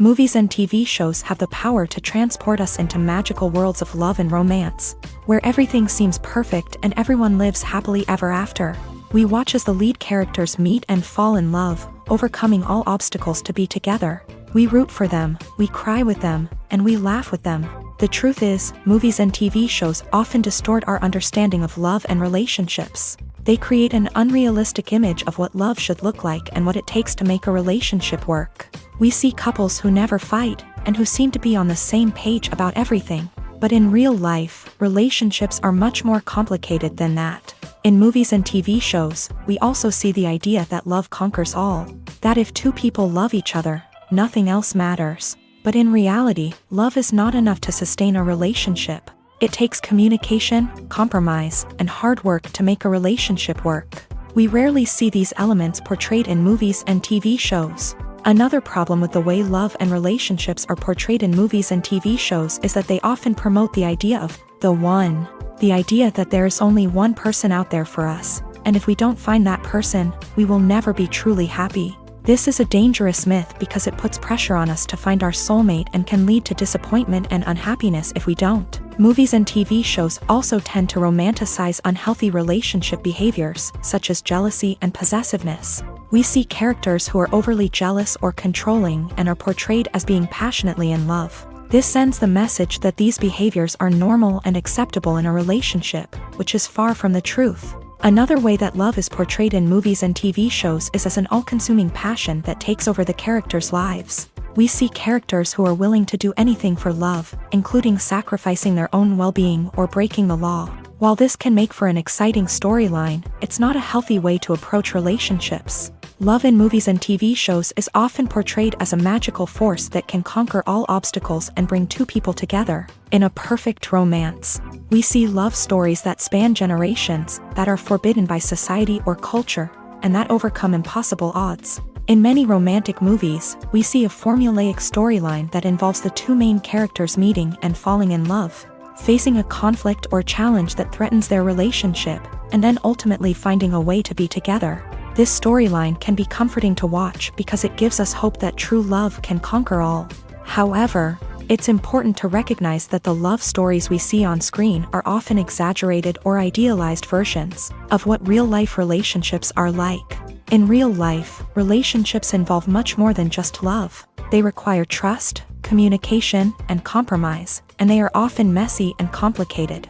Movies and TV shows have the power to transport us into magical worlds of love and romance, where everything seems perfect and everyone lives happily ever after. We watch as the lead characters meet and fall in love, overcoming all obstacles to be together. We root for them, we cry with them, and we laugh with them. The truth is, movies and TV shows often distort our understanding of love and relationships. They create an unrealistic image of what love should look like and what it takes to make a relationship work. We see couples who never fight, and who seem to be on the same page about everything. But in real life, relationships are much more complicated than that. In movies and TV shows, we also see the idea that love conquers all. That if two people love each other, nothing else matters. But in reality, love is not enough to sustain a relationship. It takes communication, compromise, and hard work to make a relationship work. We rarely see these elements portrayed in movies and TV shows. Another problem with the way love and relationships are portrayed in movies and TV shows is that they often promote the idea of the one. The idea that there is only one person out there for us, and if we don't find that person, we will never be truly happy. This is a dangerous myth because it puts pressure on us to find our soulmate and can lead to disappointment and unhappiness if we don't. Movies and TV shows also tend to romanticize unhealthy relationship behaviors, such as jealousy and possessiveness. We see characters who are overly jealous or controlling and are portrayed as being passionately in love. This sends the message that these behaviors are normal and acceptable in a relationship, which is far from the truth. Another way that love is portrayed in movies and TV shows is as an all-consuming passion that takes over the characters' lives. We see characters who are willing to do anything for love, including sacrificing their own well-being or breaking the law. While this can make for an exciting storyline, it's not a healthy way to approach relationships. Love in movies and TV shows is often portrayed as a magical force that can conquer all obstacles and bring two people together. In a perfect romance, we see love stories that span generations, that are forbidden by society or culture, and that overcome impossible odds. In many romantic movies, we see a formulaic storyline that involves the two main characters meeting and falling in love, facing a conflict or challenge that threatens their relationship, and then ultimately finding a way to be together. This storyline can be comforting to watch because it gives us hope that true love can conquer all. However, it's important to recognize that the love stories we see on screen are often exaggerated or idealized versions of what real-life relationships are like. In real life, relationships involve much more than just love. They require trust, communication, and compromise, and they are often messy and complicated.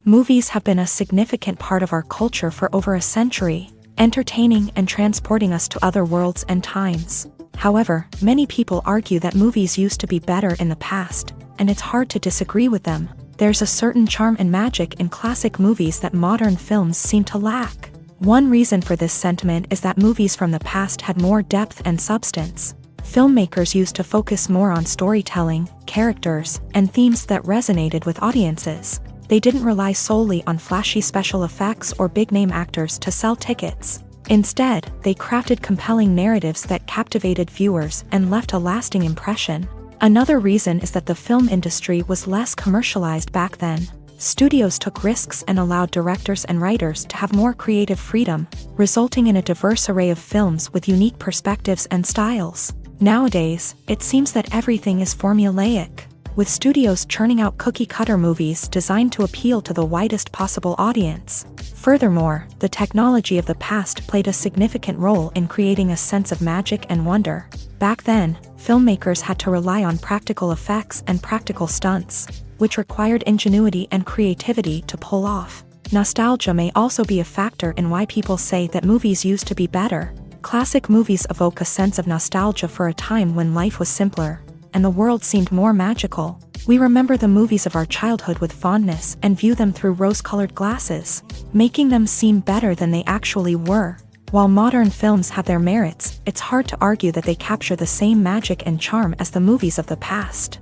Movies have been a significant part of our culture for over a century, entertaining and transporting us to other worlds and times. However, many people argue that movies used to be better in the past, and it's hard to disagree with them. There's a certain charm and magic in classic movies that modern films seem to lack. One reason for this sentiment is that movies from the past had more depth and substance. Filmmakers used to focus more on storytelling, characters, and themes that resonated with audiences. They didn't rely solely on flashy special effects or big-name actors to sell tickets. Instead, they crafted compelling narratives that captivated viewers and left a lasting impression. Another reason is that the film industry was less commercialized back then. Studios took risks and allowed directors and writers to have more creative freedom, resulting in a diverse array of films with unique perspectives and styles. Nowadays, it seems that everything is formulaic, with studios churning out cookie-cutter movies designed to appeal to the widest possible audience. Furthermore, the technology of the past played a significant role in creating a sense of magic and wonder. Back then, filmmakers had to rely on practical effects and practical stunts, which required ingenuity and creativity to pull off. Nostalgia may also be a factor in why people say that movies used to be better. Classic movies evoke a sense of nostalgia for a time when life was simpler, and the world seemed more magical. We remember the movies of our childhood with fondness and view them through rose-colored glasses, making them seem better than they actually were. While modern films have their merits, it's hard to argue that they capture the same magic and charm as the movies of the past.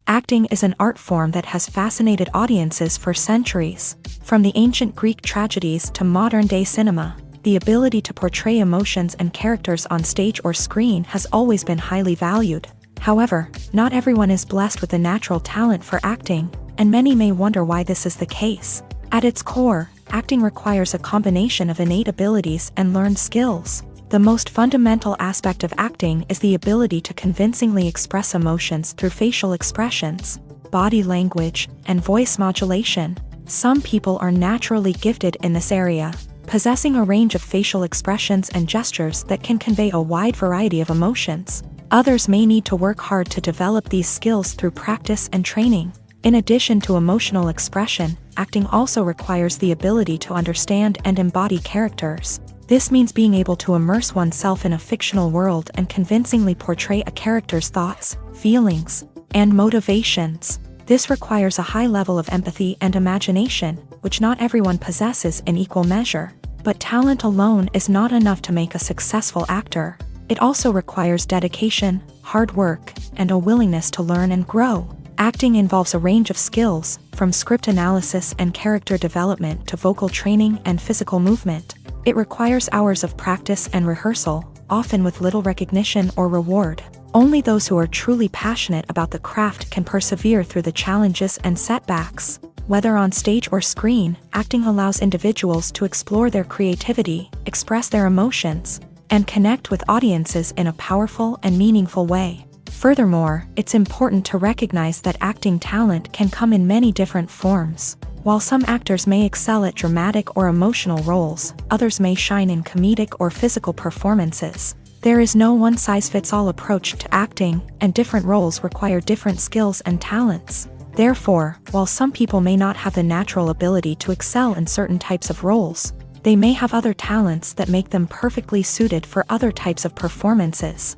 Acting is an art form that has fascinated audiences for centuries. From the ancient Greek tragedies to modern-day cinema, the ability to portray emotions and characters on stage or screen has always been highly valued. However, not everyone is blessed with a natural talent for acting, and many may wonder why this is the case. At its core, acting requires a combination of innate abilities and learned skills. The most fundamental aspect of acting is the ability to convincingly express emotions through facial expressions, body language, and voice modulation. Some people are naturally gifted in this area, possessing a range of facial expressions and gestures that can convey a wide variety of emotions. Others may need to work hard to develop these skills through practice and training. In addition to emotional expression, acting also requires the ability to understand and embody characters. This means being able to immerse oneself in a fictional world and convincingly portray a character's thoughts, feelings, and motivations. This requires a high level of empathy and imagination, which not everyone possesses in equal measure. But talent alone is not enough to make a successful actor. It also requires dedication, hard work, and a willingness to learn and grow. Acting involves a range of skills, from script analysis and character development to vocal training and physical movement. It requires hours of practice and rehearsal, often with little recognition or reward. Only those who are truly passionate about the craft can persevere through the challenges and setbacks. Whether on stage or screen, acting allows individuals to explore their creativity, express their emotions, and connect with audiences in a powerful and meaningful way. Furthermore, it's important to recognize that acting talent can come in many different forms. While some actors may excel at dramatic or emotional roles, others may shine in comedic or physical performances. There is no one-size-fits-all approach to acting, and different roles require different skills and talents. Therefore, while some people may not have the natural ability to excel in certain types of roles, they may have other talents that make them perfectly suited for other types of performances.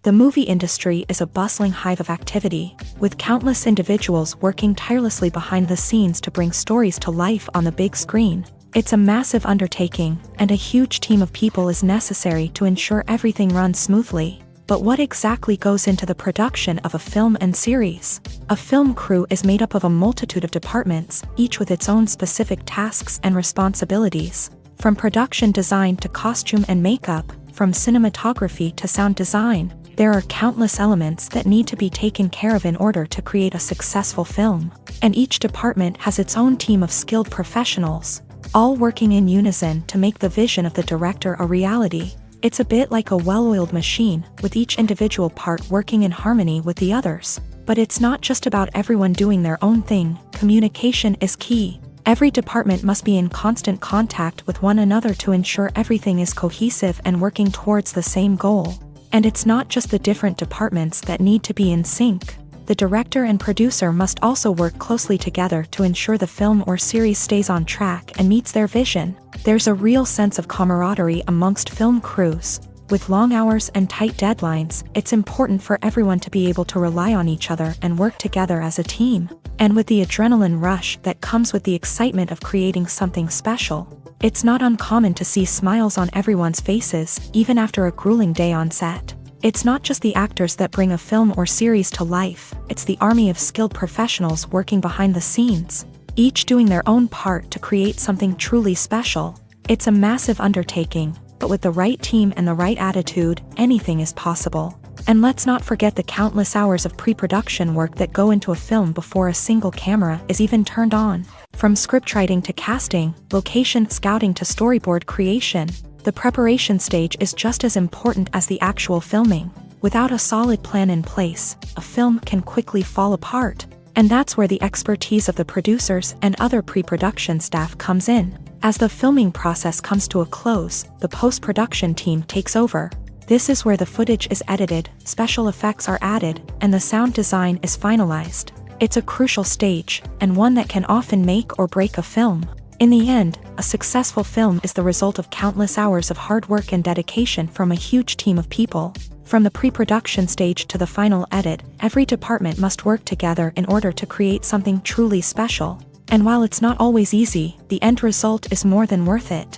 The movie industry is a bustling hive of activity, with countless individuals working tirelessly behind the scenes to bring stories to life on the big screen. It's a massive undertaking, and a huge team of people is necessary to ensure everything runs smoothly. But what exactly goes into the production of a film and series? A film crew is made up of a multitude of departments, each with its own specific tasks and responsibilities. From production design to costume and makeup, from cinematography to sound design, there are countless elements that need to be taken care of in order to create a successful film. And each department has its own team of skilled professionals, all working in unison to make the vision of the director a reality. It's a bit like a well-oiled machine, with each individual part working in harmony with the others. But it's not just about everyone doing their own thing. Communication is key. Every department must be in constant contact with one another to ensure everything is cohesive and working towards the same goal. And it's not just the different departments that need to be in sync. The director and producer must also work closely together to ensure the film or series stays on track and meets their vision. There's a real sense of camaraderie amongst film crews. With long hours and tight deadlines, it's important for everyone to be able to rely on each other and work together as a team. And with the adrenaline rush that comes with the excitement of creating something special, it's not uncommon to see smiles on everyone's faces, even after a grueling day on set. It's not just the actors that bring a film or series to life, it's the army of skilled professionals working behind the scenes, each doing their own part to create something truly special. It's a massive undertaking, but with the right team and the right attitude, anything is possible. And let's not forget the countless hours of pre-production work that go into a film before a single camera is even turned on. From scriptwriting to casting, location scouting to storyboard creation, the preparation stage is just as important as the actual filming. Without a solid plan in place, a film can quickly fall apart. And that's where the expertise of the producers and other pre-production staff comes in. As the filming process comes to a close, the post-production team takes over. This is where the footage is edited, special effects are added, and the sound design is finalized. It's a crucial stage, and one that can often make or break a film. In the end, a successful film is the result of countless hours of hard work and dedication from a huge team of people. From the pre-production stage to the final edit, every department must work together in order to create something truly special. And while it's not always easy, the end result is more than worth it.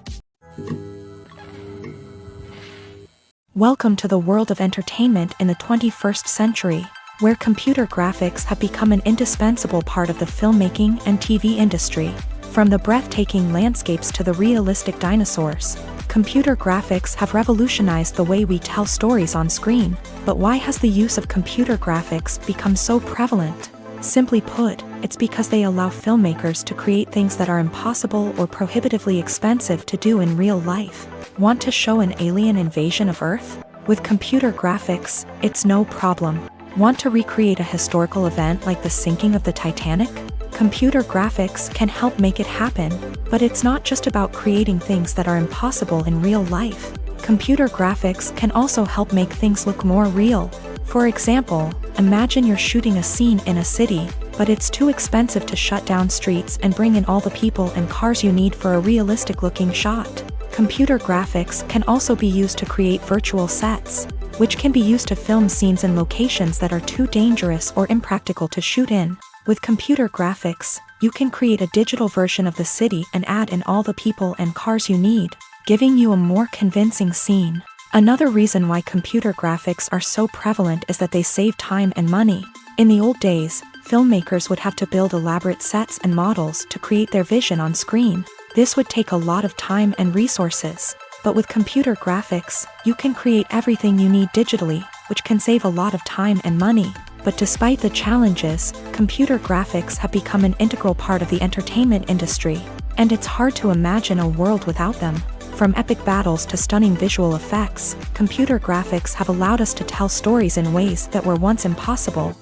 Welcome to the world of entertainment in the 21st century, where computer graphics have become an indispensable part of the filmmaking and TV industry. From the breathtaking landscapes to the realistic dinosaurs, computer graphics have revolutionized the way we tell stories on screen. But why has the use of computer graphics become so prevalent? Simply put, it's because they allow filmmakers to create things that are impossible or prohibitively expensive to do in real life. Want to show an alien invasion of Earth? With computer graphics, it's no problem. Want to recreate a historical event like the sinking of the Titanic? Computer graphics can help make it happen. But it's not just about creating things that are impossible in real life. Computer graphics can also help make things look more real. For example, imagine you're shooting a scene in a city, but it's too expensive to shut down streets and bring in all the people and cars you need for a realistic-looking shot. Computer graphics can also be used to create virtual sets, which can be used to film scenes in locations that are too dangerous or impractical to shoot in. With computer graphics, you can create a digital version of the city and add in all the people and cars you need, giving you a more convincing scene. Another reason why computer graphics are so prevalent is that they save time and money. In the old days, filmmakers would have to build elaborate sets and models to create their vision on screen. This would take a lot of time and resources. But with computer graphics, you can create everything you need digitally, which can save a lot of time and money. But despite the challenges, computer graphics have become an integral part of the entertainment industry, and it's hard to imagine a world without them. From epic battles to stunning visual effects, computer graphics have allowed us to tell stories in ways that were once impossible.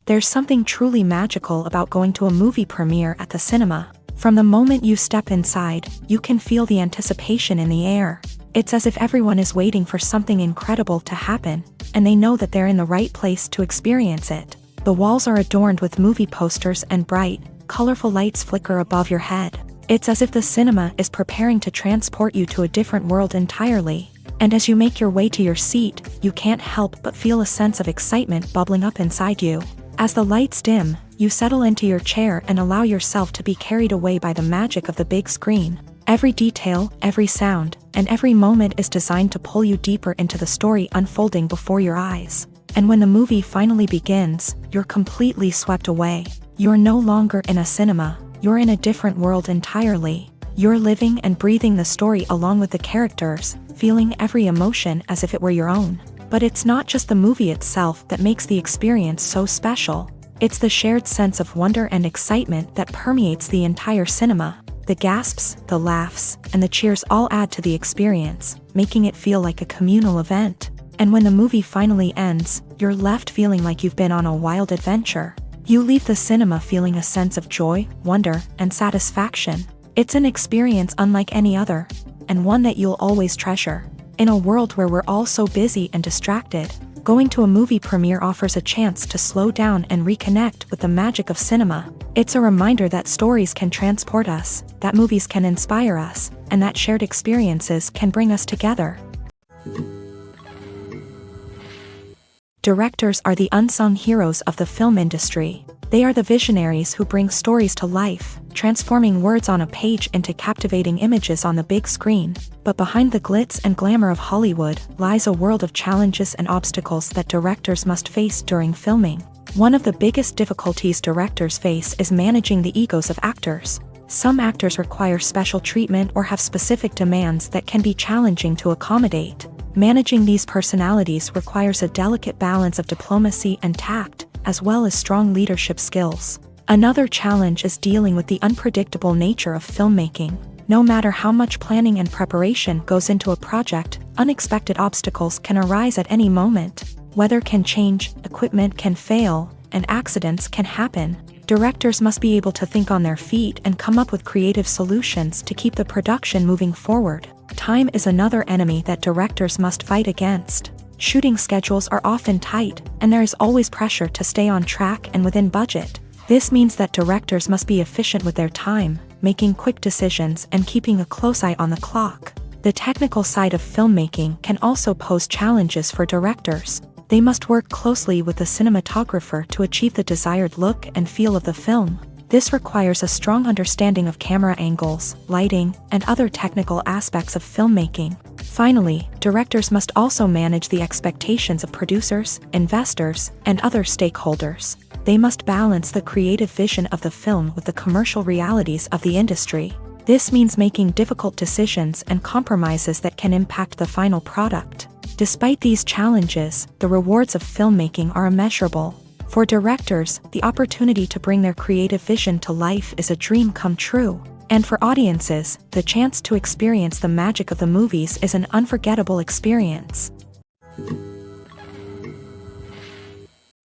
There's something truly magical about going to a movie premiere at the cinema. From the moment you step inside, you can feel the anticipation in the air. It's as if everyone is waiting for something incredible to happen, and they know that they're in the right place to experience it. The walls are adorned with movie posters and bright, colorful lights flicker above your head. It's as if the cinema is preparing to transport you to a different world entirely. And as you make your way to your seat, you can't help but feel a sense of excitement bubbling up inside you. As the lights dim, you settle into your chair and allow yourself to be carried away by the magic of the big screen. Every detail, every sound, and every moment is designed to pull you deeper into the story unfolding before your eyes. And when the movie finally begins, you're completely swept away. You're no longer in a cinema, you're in a different world entirely. You're living and breathing the story along with the characters, feeling every emotion as if it were your own. But it's not just the movie itself that makes the experience so special. It's the shared sense of wonder and excitement that permeates the entire cinema. The gasps, the laughs, and the cheers all add to the experience, making it feel like a communal event. And when the movie finally ends, you're left feeling like you've been on a wild adventure. You leave the cinema feeling a sense of joy, wonder, and satisfaction. It's an experience unlike any other, and one that you'll always treasure. In a world where we're all so busy and distracted, going to a movie premiere offers a chance to slow down and reconnect with the magic of cinema. It's a reminder that stories can transport us, that movies can inspire us, and that shared experiences can bring us together. Directors are the unsung heroes of the film industry. They are the visionaries who bring stories to life, transforming words on a page into captivating images on the big screen. But behind the glitz and glamour of Hollywood lies a world of challenges and obstacles that directors must face during filming. One of the biggest difficulties directors face is managing the egos of actors. Some actors require special treatment or have specific demands that can be challenging to accommodate. Managing these personalities requires a delicate balance of diplomacy and tact, as well as strong leadership skills. Another challenge is dealing with the unpredictable nature of filmmaking. No matter how much planning and preparation goes into a project, unexpected obstacles can arise at any moment. Weather can change, equipment can fail, and accidents can happen. Directors must be able to think on their feet and come up with creative solutions to keep the production moving forward. Time is another enemy that directors must fight against. Shooting schedules are often tight, and there is always pressure to stay on track and within budget. This means that directors must be efficient with their time, making quick decisions and keeping a close eye on the clock. The technical side of filmmaking can also pose challenges for directors. They must work closely with the cinematographer to achieve the desired look and feel of the film. This requires a strong understanding of camera angles, lighting, and other technical aspects of filmmaking. Finally, directors must also manage the expectations of producers, investors, and other stakeholders. They must balance the creative vision of the film with the commercial realities of the industry. This means making difficult decisions and compromises that can impact the final product. Despite these challenges, the rewards of filmmaking are immeasurable. For directors, the opportunity to bring their creative vision to life is a dream come true. And for audiences, the chance to experience the magic of the movies is an unforgettable experience.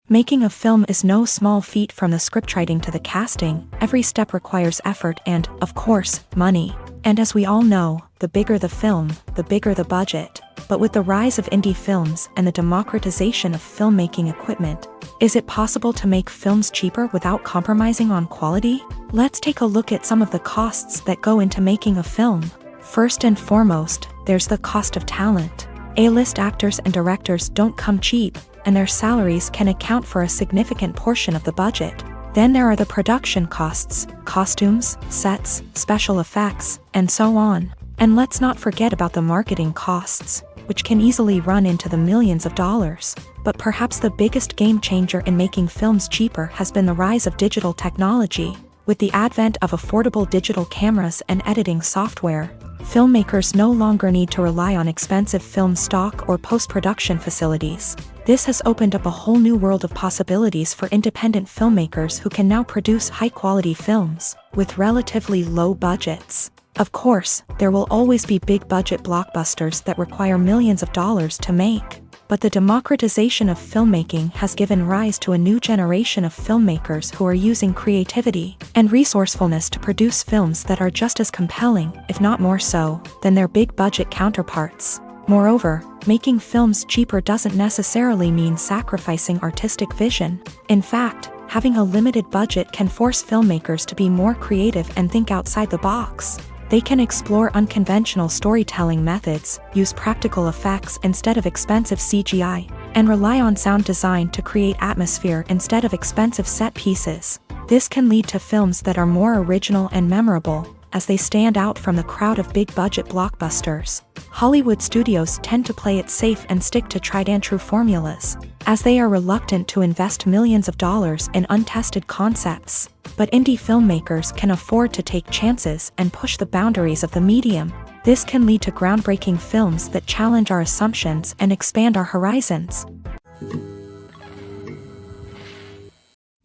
Making a film is no small feat. From the scriptwriting to the casting, every step requires effort and, of course, money. And as we all know, the bigger the film, the bigger the budget. But with the rise of indie films and the democratization of filmmaking equipment, is it possible to make films cheaper without compromising on quality? Let's take a look at some of the costs that go into making a film. First and foremost, there's the cost of talent. A-list actors and directors don't come cheap, and their salaries can account for a significant portion of the budget. Then there are the production costs, costumes, sets, special effects, and so on. And let's not forget about the marketing costs, which can easily run into the millions of dollars. But perhaps the biggest game changer in making films cheaper has been the rise of digital technology. With the advent of affordable digital cameras and editing software, filmmakers no longer need to rely on expensive film stock or post-production facilities. This has opened up a whole new world of possibilities for independent filmmakers who can now produce high-quality films with relatively low budgets. Of course, there will always be big-budget blockbusters that require millions of dollars to make. But the democratization of filmmaking has given rise to a new generation of filmmakers who are using creativity and resourcefulness to produce films that are just as compelling, if not more so, than their big-budget counterparts. Moreover, making films cheaper doesn't necessarily mean sacrificing artistic vision. In fact, having a limited budget can force filmmakers to be more creative and think outside the box. They can explore unconventional storytelling methods, use practical effects instead of expensive CGI, and rely on sound design to create atmosphere instead of expensive set pieces. This can lead to films that are more original and memorable, as they stand out from the crowd of big-budget blockbusters. Hollywood studios tend to play it safe and stick to tried-and-true formulas, as they are reluctant to invest millions of dollars in untested concepts. But indie filmmakers can afford to take chances and push the boundaries of the medium. This can lead to groundbreaking films that challenge our assumptions and expand our horizons.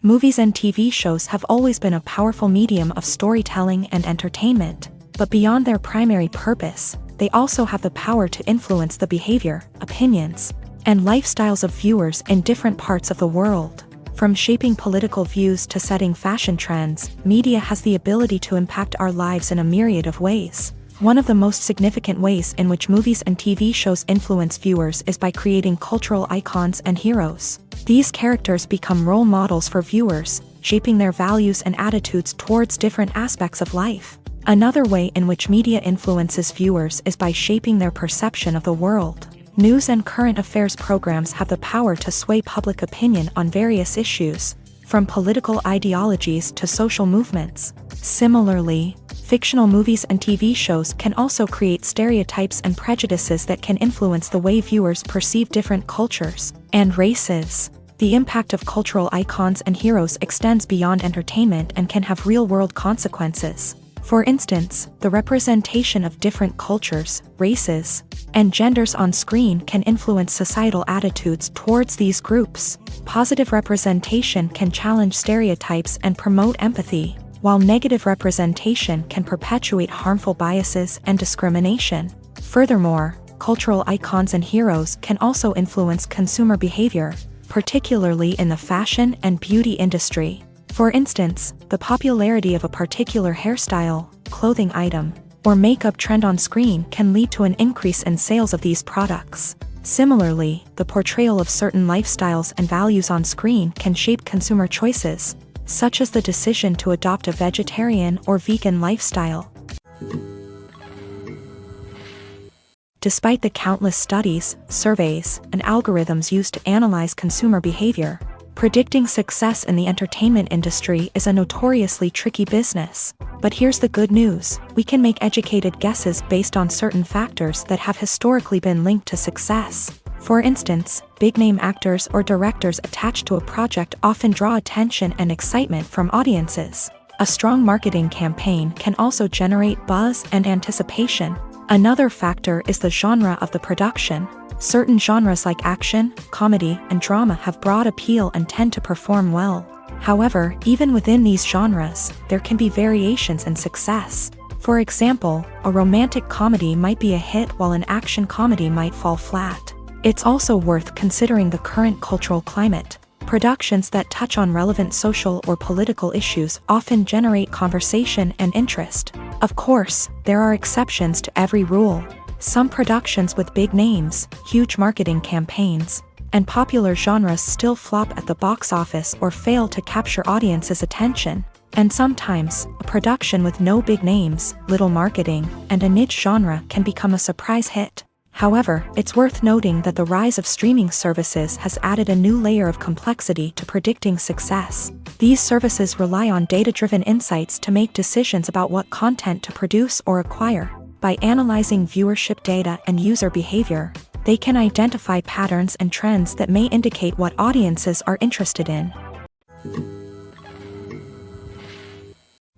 Movies and TV shows have always been a powerful medium of storytelling and entertainment, but beyond their primary purpose, they also have the power to influence the behavior, opinions, and lifestyles of viewers in different parts of the world. From shaping political views to setting fashion trends, media has the ability to impact our lives in a myriad of ways. One of the most significant ways in which movies and TV shows influence viewers is by creating cultural icons and heroes. These characters become role models for viewers, shaping their values and attitudes towards different aspects of life. Another way in which media influences viewers is by shaping their perception of the world. News and current affairs programs have the power to sway public opinion on various issues, from political ideologies to social movements. Similarly, fictional movies and TV shows can also create stereotypes and prejudices that can influence the way viewers perceive different cultures and races. The impact of cultural icons and heroes extends beyond entertainment and can have real-world consequences. For instance, the representation of different cultures, races, and genders on screen can influence societal attitudes towards these groups. Positive representation can challenge stereotypes and promote empathy, while negative representation can perpetuate harmful biases and discrimination. Furthermore, cultural icons and heroes can also influence consumer behavior, particularly in the fashion and beauty industry. For instance, the popularity of a particular hairstyle, clothing item, or makeup trend on screen can lead to an increase in sales of these products. Similarly, the portrayal of certain lifestyles and values on screen can shape consumer choices, such as the decision to adopt a vegetarian or vegan lifestyle. Despite the countless studies, surveys, and algorithms used to analyze consumer behavior, predicting success in the entertainment industry is a notoriously tricky business. But here's the good news: we can make educated guesses based on certain factors that have historically been linked to success. For instance, big-name actors or directors attached to a project often draw attention and excitement from audiences. A strong marketing campaign can also generate buzz and anticipation. Another factor is the genre of the production. Certain genres like action, comedy, and drama have broad appeal and tend to perform well. However, even within these genres, there can be variations in success. For example, a romantic comedy might be a hit while an action comedy might fall flat. It's also worth considering the current cultural climate. Productions that touch on relevant social or political issues often generate conversation and interest. Of course, there are exceptions to every rule. Some productions with big names, huge marketing campaigns, and popular genres still flop at the box office or fail to capture audiences' attention. And sometimes, a production with no big names, little marketing, and a niche genre can become a surprise hit. However, it's worth noting that the rise of streaming services has added a new layer of complexity to predicting success. These services rely on data-driven insights to make decisions about what content to produce or acquire. By analyzing viewership data and user behavior, they can identify patterns and trends that may indicate what audiences are interested in.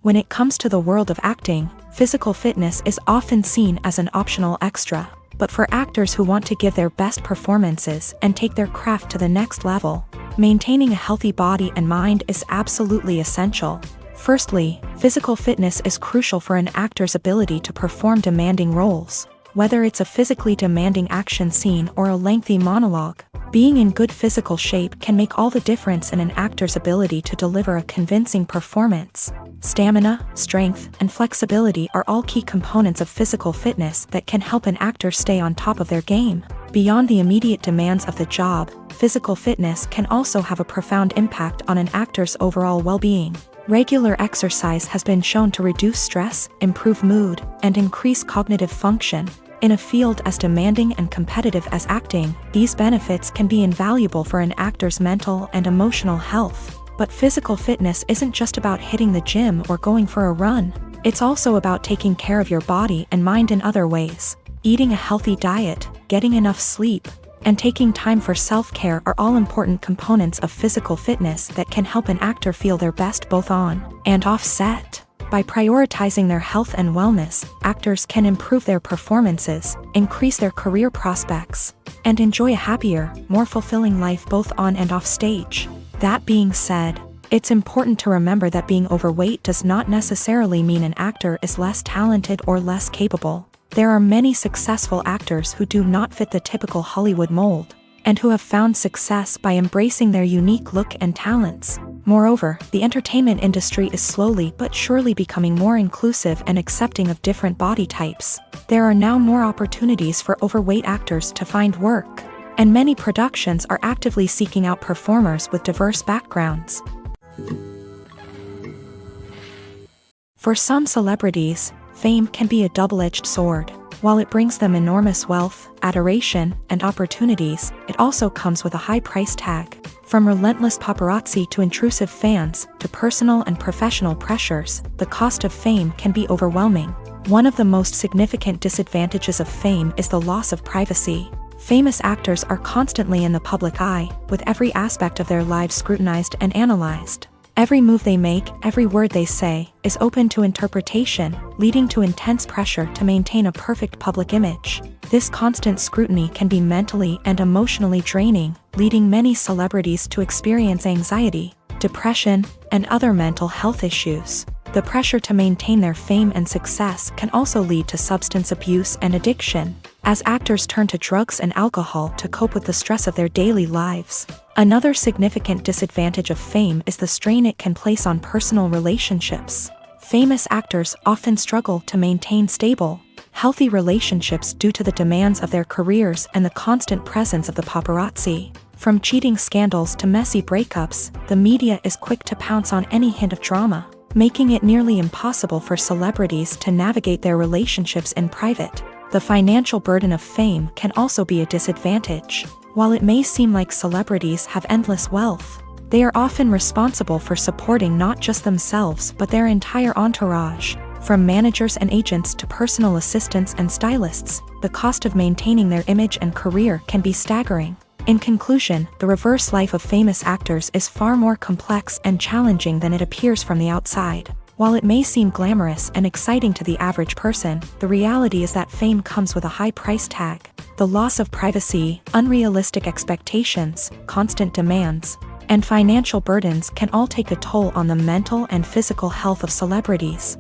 When it comes to the world of acting, physical fitness is often seen as an optional extra. But for actors who want to give their best performances and take their craft to the next level, maintaining a healthy body and mind is absolutely essential. Firstly, physical fitness is crucial for an actor's ability to perform demanding roles. Whether it's a physically demanding action scene or a lengthy monologue, being in good physical shape can make all the difference in an actor's ability to deliver a convincing performance. Stamina, strength, and flexibility are all key components of physical fitness that can help an actor stay on top of their game. Beyond the immediate demands of the job, physical fitness can also have a profound impact on an actor's overall well-being. Regular exercise has been shown to reduce stress, improve mood, and increase cognitive function. In a field as demanding and competitive as acting, these benefits can be invaluable for an actor's mental and emotional health. But physical fitness isn't just about hitting the gym or going for a run. It's also about taking care of your body and mind in other ways. Eating a healthy diet, getting enough sleep, and taking time for self-care are all important components of physical fitness that can help an actor feel their best both on and off set. By prioritizing their health and wellness, actors can improve their performances, increase their career prospects, and enjoy a happier, more fulfilling life both on and off stage. That being said, it's important to remember that being overweight does not necessarily mean an actor is less talented or less capable. There are many successful actors who do not fit the typical Hollywood mold, and who have found success by embracing their unique look and talents. Moreover, the entertainment industry is slowly but surely becoming more inclusive and accepting of different body types. There are now more opportunities for overweight actors to find work, and many productions are actively seeking out performers with diverse backgrounds. For some celebrities, fame can be a double-edged sword. While it brings them enormous wealth, adoration, and opportunities, it also comes with a high price tag. From relentless paparazzi to intrusive fans, to personal and professional pressures, the cost of fame can be overwhelming. One of the most significant disadvantages of fame is the loss of privacy. Famous actors are constantly in the public eye, with every aspect of their lives scrutinized and analyzed. Every move they make, every word they say, is open to interpretation, leading to intense pressure to maintain a perfect public image. This constant scrutiny can be mentally and emotionally draining, leading many celebrities to experience anxiety, depression, and other mental health issues. The pressure to maintain their fame and success can also lead to substance abuse and addiction, as actors turn to drugs and alcohol to cope with the stress of their daily lives. Another significant disadvantage of fame is the strain it can place on personal relationships. Famous actors often struggle to maintain stable, healthy relationships due to the demands of their careers and the constant presence of the paparazzi. From cheating scandals to messy breakups, the media is quick to pounce on any hint of drama, making it nearly impossible for celebrities to navigate their relationships in private. The financial burden of fame can also be a disadvantage. While it may seem like celebrities have endless wealth, they are often responsible for supporting not just themselves but their entire entourage. From managers and agents to personal assistants and stylists, the cost of maintaining their image and career can be staggering. In conclusion, the reverse life of famous actors is far more complex and challenging than it appears from the outside. While it may seem glamorous and exciting to the average person, the reality is that fame comes with a high price tag. The loss of privacy, unrealistic expectations, constant demands, and financial burdens can all take a toll on the mental and physical health of celebrities.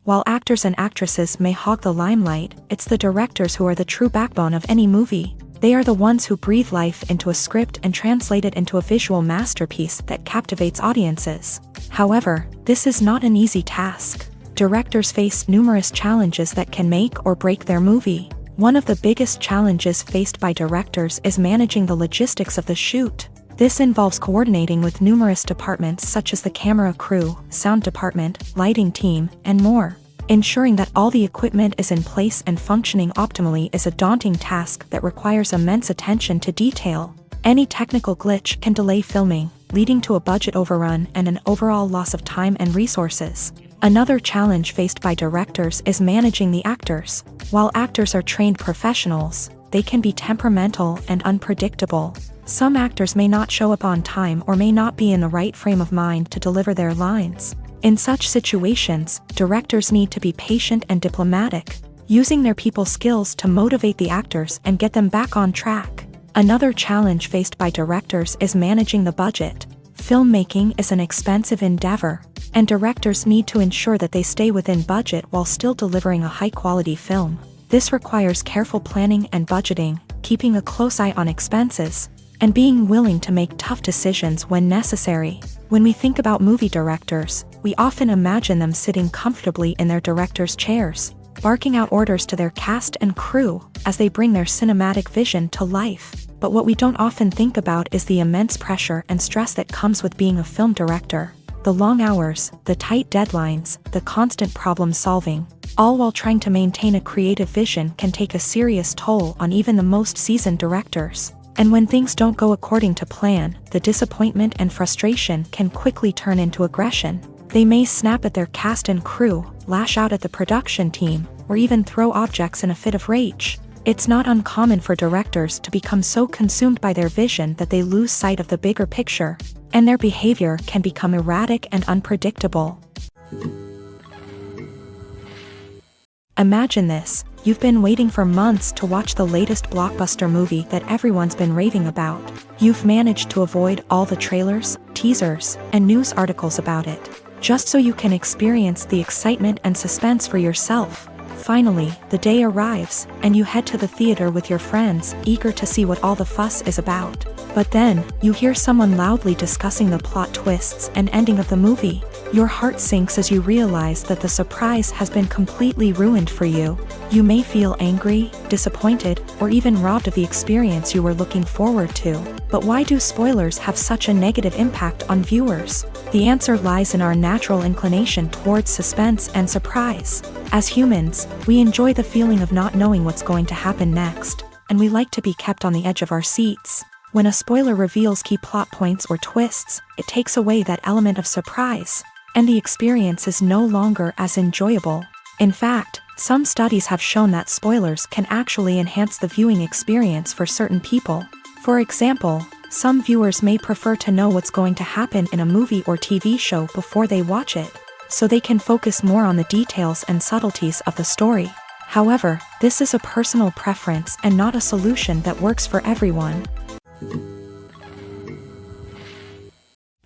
While actors and actresses may hog the limelight, it's the directors who are the true backbone of any movie. They are the ones who breathe life into a script and translate it into a visual masterpiece that captivates audiences. However, this is not an easy task. Directors face numerous challenges that can make or break their movie. One of the biggest challenges faced by directors is managing the logistics of the shoot. This involves coordinating with numerous departments such as the camera crew, sound department, lighting team, and more. Ensuring that all the equipment is in place and functioning optimally is a daunting task that requires immense attention to detail. Any technical glitch can delay filming, leading to a budget overrun and an overall loss of time and resources. Another challenge faced by directors is managing the actors. While actors are trained professionals, they can be temperamental and unpredictable. Some actors may not show up on time or may not be in the right frame of mind to deliver their lines. In such situations, directors need to be patient and diplomatic, using their people skills to motivate the actors and get them back on track. Another challenge faced by directors is managing the budget. Filmmaking is an expensive endeavor, and directors need to ensure that they stay within budget while still delivering a high-quality film. This requires careful planning and budgeting, keeping a close eye on expenses, and being willing to make tough decisions when necessary. When we think about movie directors, we often imagine them sitting comfortably in their director's chairs, barking out orders to their cast and crew as they bring their cinematic vision to life. But what we don't often think about is the immense pressure and stress that comes with being a film director. The long hours, the tight deadlines, the constant problem solving, all while trying to maintain a creative vision can take a serious toll on even the most seasoned directors. And when things don't go according to plan, the disappointment and frustration can quickly turn into aggression. They may snap at their cast and crew, lash out at the production team, or even throw objects in a fit of rage. It's not uncommon for directors to become so consumed by their vision that they lose sight of the bigger picture, and their behavior can become erratic and unpredictable. Imagine this: you've been waiting for months to watch the latest blockbuster movie that everyone's been raving about. You've managed to avoid all the trailers, teasers, and news articles about it, just so you can experience the excitement and suspense for yourself. Finally, the day arrives, and you head to the theater with your friends, eager to see what all the fuss is about. But then, you hear someone loudly discussing the plot twists and ending of the movie. Your heart sinks as you realize that the surprise has been completely ruined for you. You may feel angry, disappointed, or even robbed of the experience you were looking forward to. But why do spoilers have such a negative impact on viewers? The answer lies in our natural inclination towards suspense and surprise. As humans, we enjoy the feeling of not knowing what's going to happen next, and we like to be kept on the edge of our seats. When a spoiler reveals key plot points or twists, it takes away that element of surprise, and the experience is no longer as enjoyable. In fact, some studies have shown that spoilers can actually enhance the viewing experience for certain people. For example, some viewers may prefer to know what's going to happen in a movie or TV show before they watch it, so they can focus more on the details and subtleties of the story. However, this is a personal preference and not a solution that works for everyone.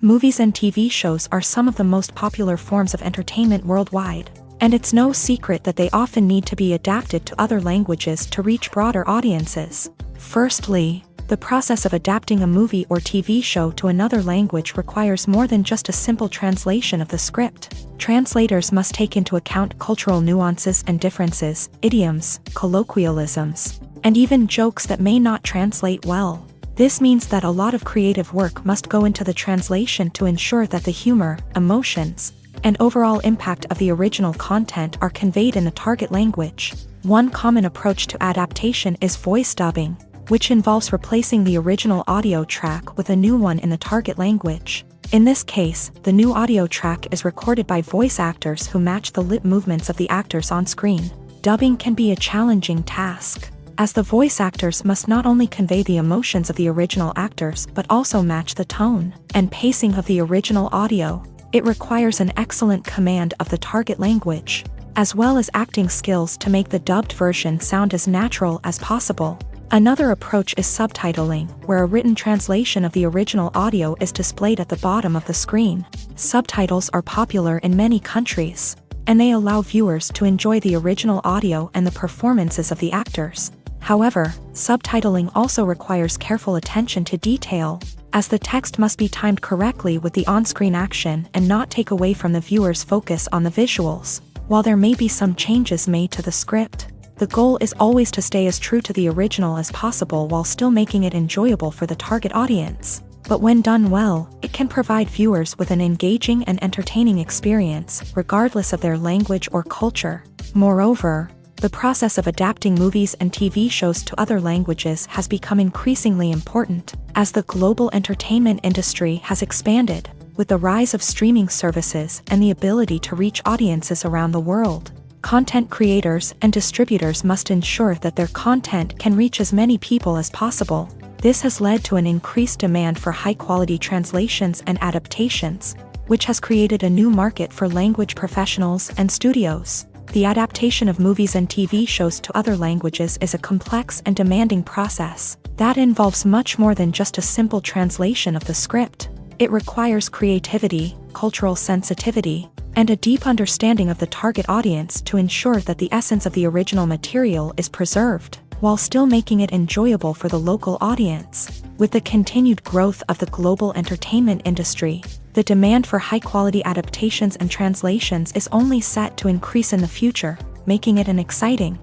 Movies and TV shows are some of the most popular forms of entertainment worldwide, and it's no secret that they often need to be adapted to other languages to reach broader audiences. Firstly, the process of adapting a movie or TV show to another language requires more than just a simple translation of the script. Translators must take into account cultural nuances and differences, idioms, colloquialisms, and even jokes that may not translate well. This means that a lot of creative work must go into the translation to ensure that the humor, emotions, and overall impact of the original content are conveyed in the target language. One common approach to adaptation is voice dubbing, which involves replacing the original audio track with a new one in the target language. In this case, the new audio track is recorded by voice actors who match the lip movements of the actors on screen. Dubbing can be a challenging task, as the voice actors must not only convey the emotions of the original actors but also match the tone and pacing of the original audio. It requires an excellent command of the target language, as well as acting skills to make the dubbed version sound as natural as possible. Another approach is subtitling, where a written translation of the original audio is displayed at the bottom of the screen. Subtitles are popular in many countries, and they allow viewers to enjoy the original audio and the performances of the actors. However, subtitling also requires careful attention to detail, as the text must be timed correctly with the on-screen action and not take away from the viewer's focus on the visuals. While there may be some changes made to the script, the goal is always to stay as true to the original as possible while still making it enjoyable for the target audience. But when done well, it can provide viewers with an engaging and entertaining experience, regardless of their language or culture. Moreover, the process of adapting movies and TV shows to other languages has become increasingly important, as the global entertainment industry has expanded, with the rise of streaming services and the ability to reach audiences around the world. Content creators and distributors must ensure that their content can reach as many people as possible. This has led to an increased demand for high-quality translations and adaptations, which has created a new market for language professionals and studios. The adaptation of movies and TV shows to other languages is a complex and demanding process that involves much more than just a simple translation of the script. It requires creativity, cultural sensitivity, and a deep understanding of the target audience to ensure that the essence of the original material is preserved, while still making it enjoyable for the local audience. With the continued growth of the global entertainment industry, the demand for high-quality adaptations and translations is only set to increase in the future, making it an exciting.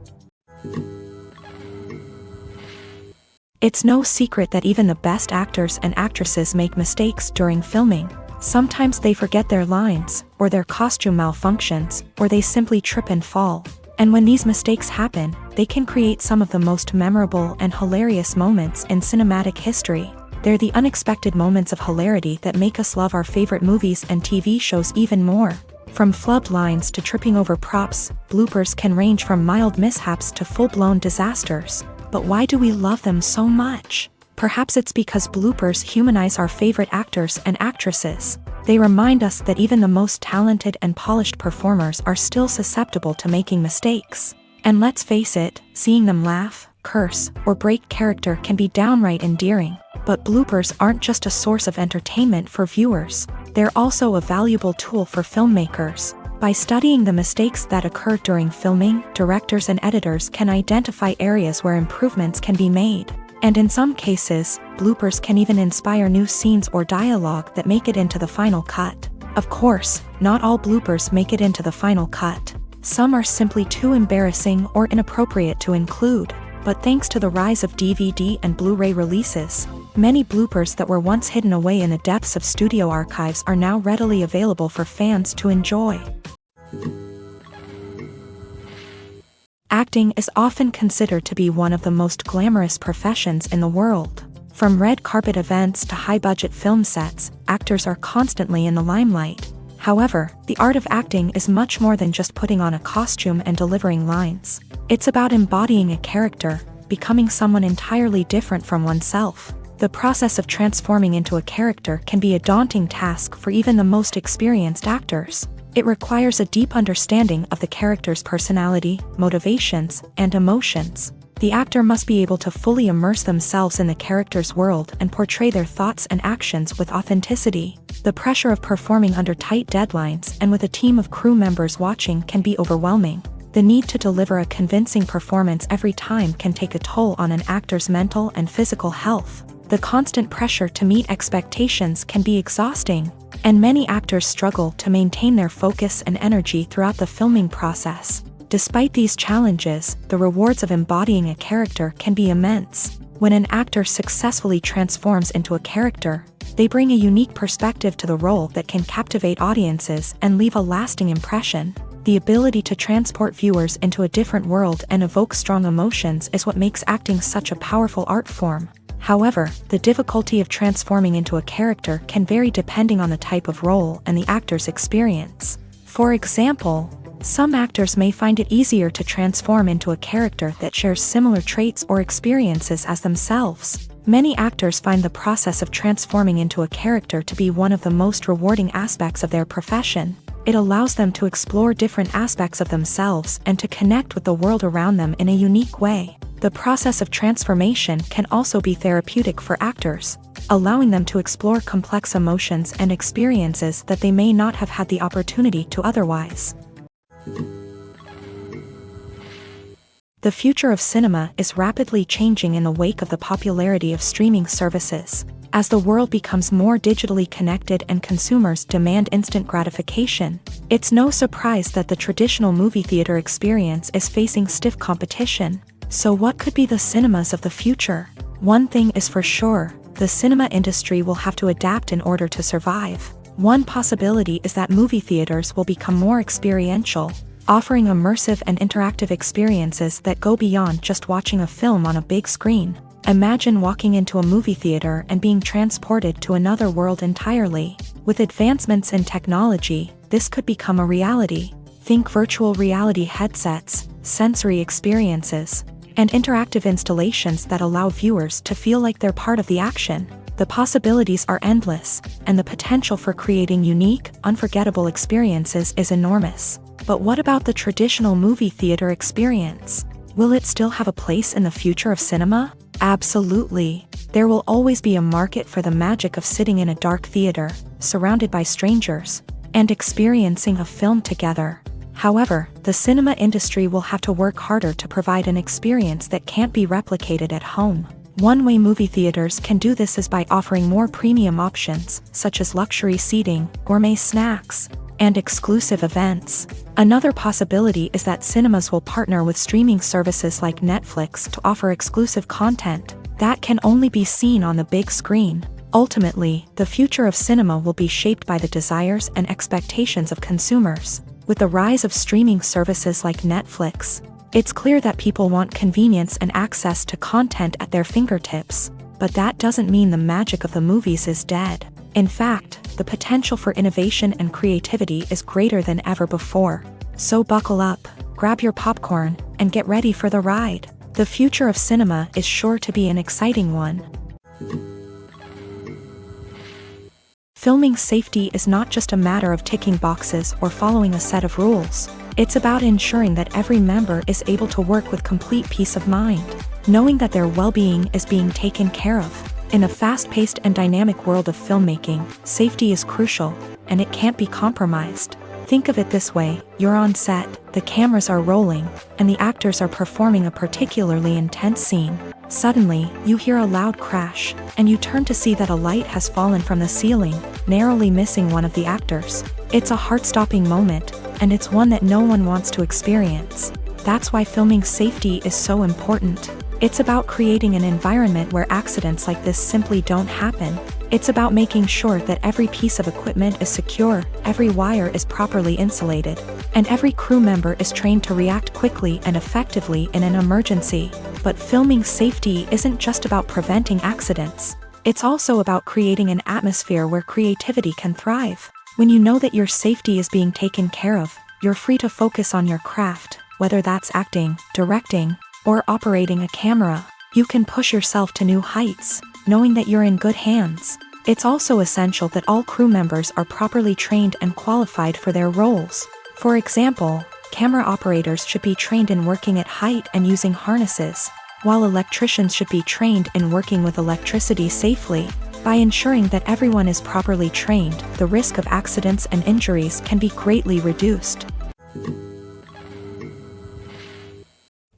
It's no secret that even the best actors and actresses make mistakes during filming. Sometimes they forget their lines, or their costume malfunctions, or they simply trip and fall. And when these mistakes happen, they can create some of the most memorable and hilarious moments in cinematic history. They're the unexpected moments of hilarity that make us love our favorite movies and TV shows even more. From flubbed lines to tripping over props, bloopers can range from mild mishaps to full-blown disasters. But why do we love them so much? Perhaps it's because bloopers humanize our favorite actors and actresses. They remind us that even the most talented and polished performers are still susceptible to making mistakes. And let's face it, seeing them laugh, curse, or break character can be downright endearing. But bloopers aren't just a source of entertainment for viewers. They're also a valuable tool for filmmakers. By studying the mistakes that occur during filming, directors and editors can identify areas where improvements can be made. And in some cases, bloopers can even inspire new scenes or dialogue that make it into the final cut. Of course, not all bloopers make it into the final cut. Some are simply too embarrassing or inappropriate to include. But thanks to the rise of DVD and Blu-ray releases, many bloopers that were once hidden away in the depths of studio archives are now readily available for fans to enjoy. Acting is often considered to be one of the most glamorous professions in the world. From red carpet events to high-budget film sets, actors are constantly in the limelight. However, the art of acting is much more than just putting on a costume and delivering lines. It's about embodying a character, becoming someone entirely different from oneself. The process of transforming into a character can be a daunting task for even the most experienced actors. It requires a deep understanding of the character's personality, motivations, and emotions. The actor must be able to fully immerse themselves in the character's world and portray their thoughts and actions with authenticity. The pressure of performing under tight deadlines and with a team of crew members watching can be overwhelming. The need to deliver a convincing performance every time can take a toll on an actor's mental and physical health. The constant pressure to meet expectations can be exhausting, and many actors struggle to maintain their focus and energy throughout the filming process. Despite these challenges, the rewards of embodying a character can be immense. When an actor successfully transforms into a character, they bring a unique perspective to the role that can captivate audiences and leave a lasting impression. The ability to transport viewers into a different world and evoke strong emotions is what makes acting such a powerful art form. However, the difficulty of transforming into a character can vary depending on the type of role and the actor's experience. For example, some actors may find it easier to transform into a character that shares similar traits or experiences as themselves. Many actors find the process of transforming into a character to be one of the most rewarding aspects of their profession. It allows them to explore different aspects of themselves and to connect with the world around them in a unique way. The process of transformation can also be therapeutic for actors, allowing them to explore complex emotions and experiences that they may not have had the opportunity to otherwise. The future of cinema is rapidly changing in the wake of the popularity of streaming services. As the world becomes more digitally connected and consumers demand instant gratification, it's no surprise that the traditional movie theater experience is facing stiff competition. So what could be the cinemas of the future? One thing is for sure, the cinema industry will have to adapt in order to survive. One possibility is that movie theaters will become more experiential, offering immersive and interactive experiences that go beyond just watching a film on a big screen. Imagine walking into a movie theater and being transported to another world entirely. With advancements in technology, this could become a reality. Think virtual reality headsets, sensory experiences, and interactive installations that allow viewers to feel like they're part of the action. The possibilities are endless, and the potential for creating unique, unforgettable experiences is enormous. But what about the traditional movie theater experience? Will it still have a place in the future of cinema? Absolutely. There will always be a market for the magic of sitting in a dark theater, surrounded by strangers, and experiencing a film together. However, the cinema industry will have to work harder to provide an experience that can't be replicated at home. One way movie theaters can do this is by offering more premium options, such as luxury seating, gourmet snacks, and exclusive events. Another possibility is that cinemas will partner with streaming services like Netflix to offer exclusive content that can only be seen on the big screen. Ultimately, the future of cinema will be shaped by the desires and expectations of consumers. With the rise of streaming services like Netflix, it's clear that people want convenience and access to content at their fingertips, but that doesn't mean the magic of the movies is dead. In fact, the potential for innovation and creativity is greater than ever before. So buckle up, grab your popcorn, and get ready for the ride. The future of cinema is sure to be an exciting one. Filming safety is not just a matter of ticking boxes or following a set of rules. It's about ensuring that every member is able to work with complete peace of mind, knowing that their well-being is being taken care of. In a fast-paced and dynamic world of filmmaking, safety is crucial, and it can't be compromised. Think of it this way: you're on set, the cameras are rolling, and the actors are performing a particularly intense scene. Suddenly, you hear a loud crash, and you turn to see that a light has fallen from the ceiling, narrowly missing one of the actors. It's a heart-stopping moment, and it's one that no one wants to experience. That's why filming safety is so important. It's about creating an environment where accidents like this simply don't happen. It's about making sure that every piece of equipment is secure, every wire is properly insulated, and every crew member is trained to react quickly and effectively in an emergency. But filming safety isn't just about preventing accidents. It's also about creating an atmosphere where creativity can thrive. When you know that your safety is being taken care of, you're free to focus on your craft, whether that's acting, directing, or operating a camera. You can push yourself to new heights, knowing that you're in good hands. It's also essential that all crew members are properly trained and qualified for their roles. For example, camera operators should be trained in working at height and using harnesses, while electricians should be trained in working with electricity safely. By ensuring that everyone is properly trained, the risk of accidents and injuries can be greatly reduced.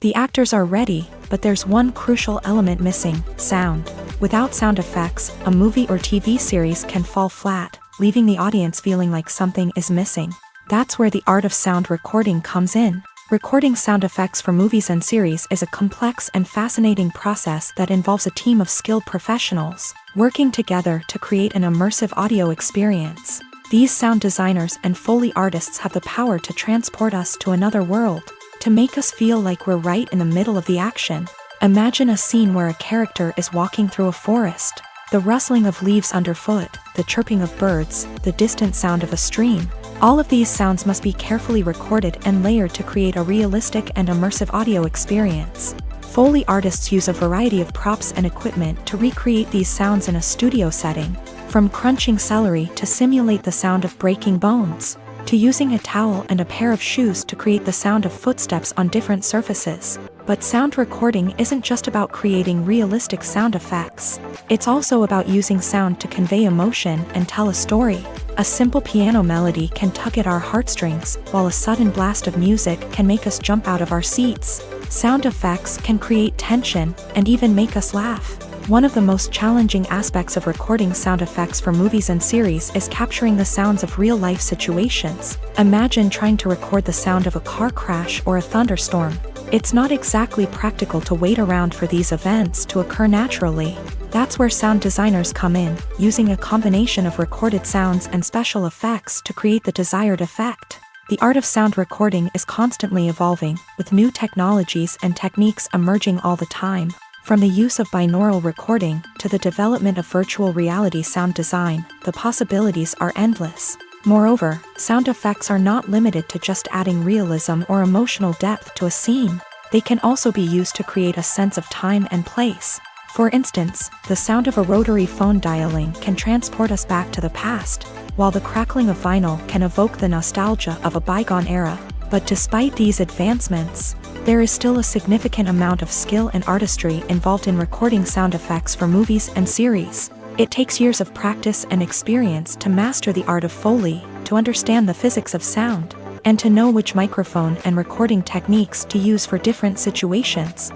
The actors are ready, but there's one crucial element missing: sound. Without sound effects, a movie or TV series can fall flat, leaving the audience feeling like something is missing. That's where the art of sound recording comes in. Recording sound effects for movies and series is a complex and fascinating process that involves a team of skilled professionals working together to create an immersive audio experience. These sound designers and Foley artists have the power to transport us to another world, to make us feel like we're right in the middle of the action. Imagine a scene where a character is walking through a forest. The rustling of leaves underfoot, the chirping of birds, the distant sound of a stream. All of these sounds must be carefully recorded and layered to create a realistic and immersive audio experience. Foley artists use a variety of props and equipment to recreate these sounds in a studio setting, from crunching celery to simulate the sound of breaking bones, to using a towel and a pair of shoes to create the sound of footsteps on different surfaces. But sound recording isn't just about creating realistic sound effects. It's also about using sound to convey emotion and tell a story. A simple piano melody can tug at our heartstrings, while a sudden blast of music can make us jump out of our seats. Sound effects can create tension and even make us laugh. One of the most challenging aspects of recording sound effects for movies and series is capturing the sounds of real-life situations. Imagine trying to record the sound of a car crash or a thunderstorm. It's not exactly practical to wait around for these events to occur naturally. That's where sound designers come in, using a combination of recorded sounds and special effects to create the desired effect. The art of sound recording is constantly evolving, with new technologies and techniques emerging all the time. From the use of binaural recording to the development of virtual reality sound design, the possibilities are endless. Moreover, sound effects are not limited to just adding realism or emotional depth to a scene. They can also be used to create a sense of time and place. For instance, the sound of a rotary phone dialing can transport us back to the past, while the crackling of vinyl can evoke the nostalgia of a bygone era. But despite these advancements, there is still a significant amount of skill and artistry involved in recording sound effects for movies and series. It takes years of practice and experience to master the art of Foley, to understand the physics of sound, and to know which microphone and recording techniques to use for different situations.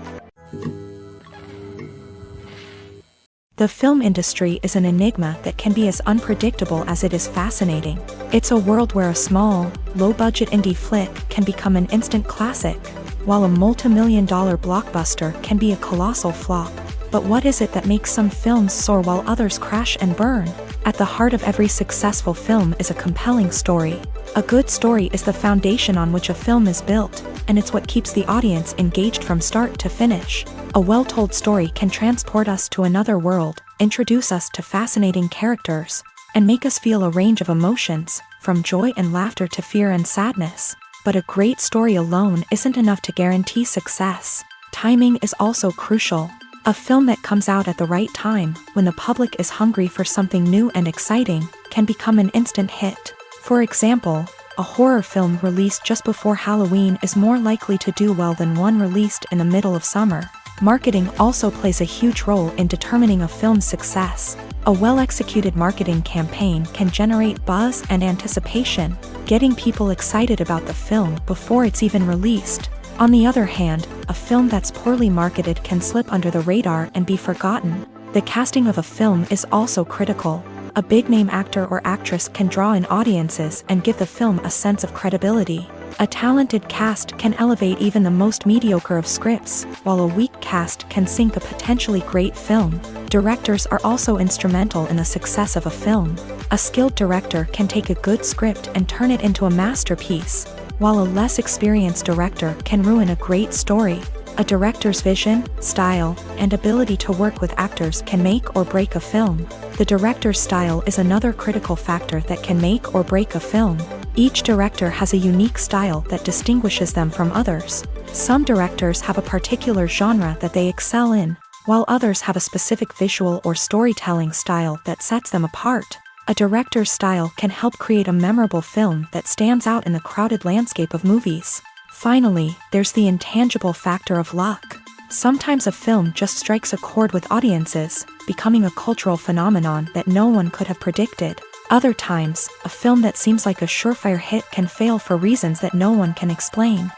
The film industry is an enigma that can be as unpredictable as it is fascinating. It's a world where a small, low-budget indie flick can become an instant classic, while a multi-million-dollar blockbuster can be a colossal flop. But what is it that makes some films soar while others crash and burn? At the heart of every successful film is a compelling story. A good story is the foundation on which a film is built, and it's what keeps the audience engaged from start to finish. A well-told story can transport us to another world, introduce us to fascinating characters, and make us feel a range of emotions, from joy and laughter to fear and sadness. But a great story alone isn't enough to guarantee success. Timing is also crucial. A film that comes out at the right time, when the public is hungry for something new and exciting, can become an instant hit. For example, a horror film released just before Halloween is more likely to do well than one released in the middle of summer. Marketing also plays a huge role in determining a film's success. A well-executed marketing campaign can generate buzz and anticipation, getting people excited about the film before it's even released. On the other hand, a film that's poorly marketed can slip under the radar and be forgotten. The casting of a film is also critical. A big-name actor or actress can draw in audiences and give the film a sense of credibility. A talented cast can elevate even the most mediocre of scripts, while a weak cast can sink a potentially great film. Directors are also instrumental in the success of a film. A skilled director can take a good script and turn it into a masterpiece, while a less experienced director can ruin a great story. A director's vision, style, and ability to work with actors can make or break a film. The director's style is another critical factor that can make or break a film. Each director has a unique style that distinguishes them from others. Some directors have a particular genre that they excel in, while others have a specific visual or storytelling style that sets them apart. A director's style can help create a memorable film that stands out in the crowded landscape of movies. Finally, there's the intangible factor of luck. Sometimes a film just strikes a chord with audiences, becoming a cultural phenomenon that no one could have predicted. Other times, a film that seems like a surefire hit can fail for reasons that no one can explain.